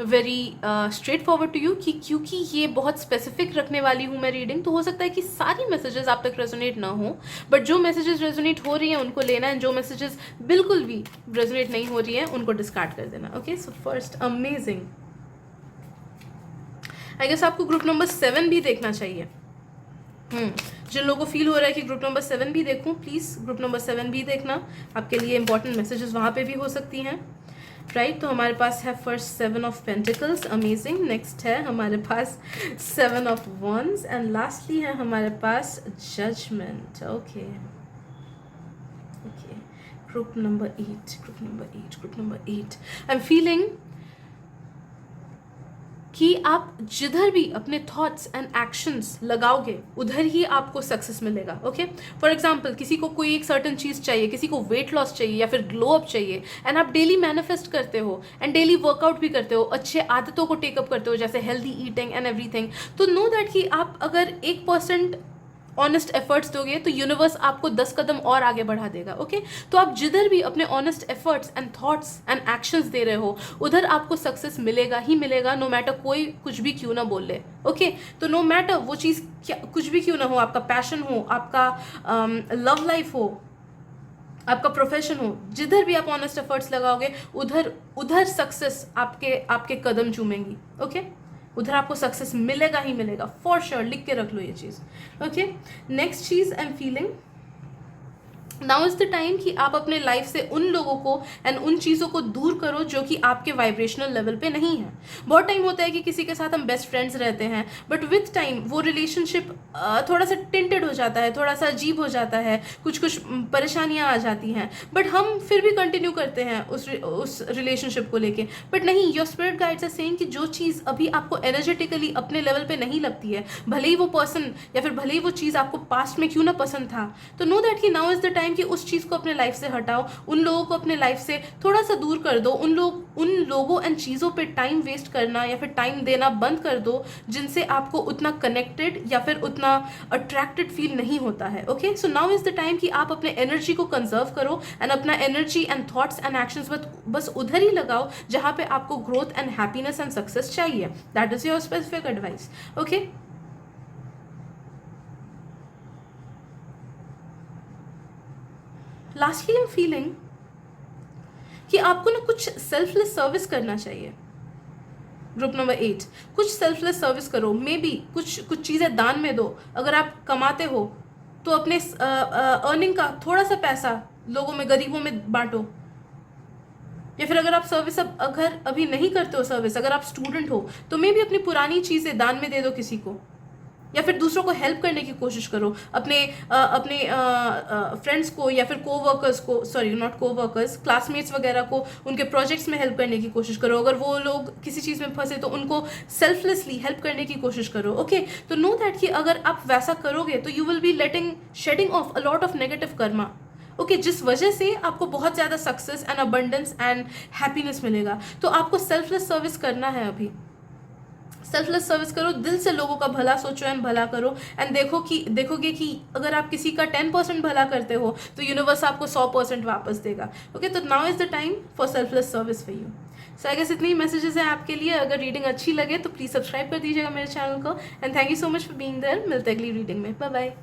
very straightforward to you कि क्योंकि ये बहुत स्पेसिफिक रखने वाली हूँ मैं रीडिंग, तो हो सकता है कि सारी मैसेजेस आप तक रेजोनेट ना हो, बट जो मैसेजेस रेजोनेट हो रही हैं उनको लेना है, जो मैसेजेस बिल्कुल भी रेजोनेट नहीं हो रही हैं उनको डिस्कार्ड कर देना। Okay, so first, amazing, I guess आपको ग्रुप नंबर 7 भी देखना चाहिए। जिन लोगों को फील हो रहा है कि ग्रुप नंबर 7 भी देखूं, प्लीज़ ग्रुप नंबर 7 भी देखना, आपके लिए इंपॉर्टेंट मैसेजेस वहाँ पे भी हो सकती हैं। राइट, तो हमारे पास है first 7 of Pentacles, amazing. Next है हमारे पास 7 of Wands एंड लास्टली है हमारे पास judgement. Okay, group number 8, I am feeling कि आप जिधर भी अपने थॉट्स एंड एक्शंस लगाओगे उधर ही आपको सक्सेस मिलेगा। ओके, फॉर एग्जांपल किसी को कोई एक सर्टन चीज़ चाहिए, किसी को वेट लॉस चाहिए या फिर ग्लो अप चाहिए एंड आप डेली मैनिफेस्ट करते हो एंड डेली वर्कआउट भी करते हो, अच्छे आदतों को टेकअप करते हो जैसे हेल्दी ईटिंग एंड एवरीथिंग, तो नो दैट कि आप अगर 1% ऑनेस्ट एफर्ट्स दोगे तो यूनिवर्स आपको 10 कदम और आगे बढ़ा देगा। ओके, तो आप जिधर भी अपने honest efforts and thoughts and actions दे रहे हो उधर आपको सक्सेस मिलेगा ही मिलेगा, नो मैटर कोई कुछ भी क्यों ना बोल ले। ओके, तो नो मैटर वो चीज़ कुछ भी क्यों ना हो, आपका पैशन हो, आपका लव लाइफ हो, आपका प्रोफेशन हो, जिधर भी आप ऑनेस्ट एफर्ट्स लगाओगे उधर उधर सक्सेस आपके कदम चूमेंगी। ओके, उधर आपको सक्सेस मिलेगा ही मिलेगा, फॉर श्योर, लिख के रख लो ये चीज़। ओके, नेक्स्ट चीज़ I am feeling now is the time कि आप अपने लाइफ से उन लोगों को एंड उन चीज़ों को दूर करो जो कि आपके वाइब्रेशनल लेवल पे नहीं है। बहुत टाइम होता है कि किसी के साथ हम बेस्ट फ्रेंड्स रहते हैं, बट विथ टाइम वो रिलेशनशिप थोड़ा सा टिंटेड हो जाता है, थोड़ा सा अजीब हो जाता है, कुछ कुछ परेशानियाँ आ जाती हैं, बट हम फिर भी कंटिन्यू करते हैं उस रिलेशनशिप को लेके। बट नहीं, your spirit guides are saying कि जो चीज़ अभी आपको एनर्जेटिकली अपने लेवल पे नहीं लगती है, भले ही वो पर्सन या फिर भले ही वो चीज़ आपको पास्ट में क्यों ना पसंद था, तो नो दैट कि नाउ इज़ द टाइम कि उस चीज़ को अपने लाइफ से हटाओ, उन लोगों को अपने लाइफ से थोड़ा सा दूर कर दो, उन लोगों एंड चीज़ों पे टाइम वेस्ट करना या फिर टाइम देना बंद कर दो जिनसे आपको उतना कनेक्टेड या फिर उतना अट्रैक्टेड फील नहीं होता है। Okay, so now is the time कि आप अपने एनर्जी को कंजर्व करो एंड अपना energy and thoughts and actions बस उधर ही लगाओ जहाँ पे आपको growth and happiness and success चाहिए। That is your specific advice. Okay, lastly I am feeling कि आपको ना कुछ सेल्फलेस सर्विस करना चाहिए। ग्रुप नंबर 8, कुछ सेल्फलेस सर्विस करो, मे बी कुछ चीज़ें दान में दो। अगर आप कमाते हो तो अपने अर्निंग का थोड़ा सा पैसा लोगों में, गरीबों में बांटो। या फिर अगर आप सर्विस अगर अभी नहीं करते हो सर्विस, अगर आप स्टूडेंट हो तो मे बी अपनी पुरानी चीज़ें दान में दे दो किसी को, या फिर दूसरों को हेल्प करने की कोशिश करो, अपने फ्रेंड्स को या फिर कोवर्कर्स को, सॉरी नॉट कोवर्कर्स, क्लासमेट्स वगैरह को उनके प्रोजेक्ट्स में हेल्प करने की कोशिश करो। अगर वो लोग किसी चीज़ में फंसे तो उनको सेल्फलेसली हेल्प करने की कोशिश करो। ओके, तो नो दैट कि अगर आप वैसा करोगे तो you will be shedding of a lot of negative Karma. Okay, जिस वजह से आपको बहुत ज़्यादा success and abundance and happiness मिलेगा। तो आपको सेल्फलेस सर्विस करना है, अभी सेल्फलेस सर्विस करो, दिल से लोगों का भला सोचो एंड भला करो एंड देखोगे कि अगर आप किसी का 10% भला करते हो तो यूनिवर्स आपको 100% वापस देगा। ओके, तो now is the time for selfless service for you. So I guess इतनी मैसेजेस हैं आपके लिए। अगर रीडिंग अच्छी लगे तो प्लीज़ सब्सक्राइब कर दीजिएगा मेरे चैनल को and thank you so much for being there. मिलते हैं अगली रीडिंग में, बाय बाय।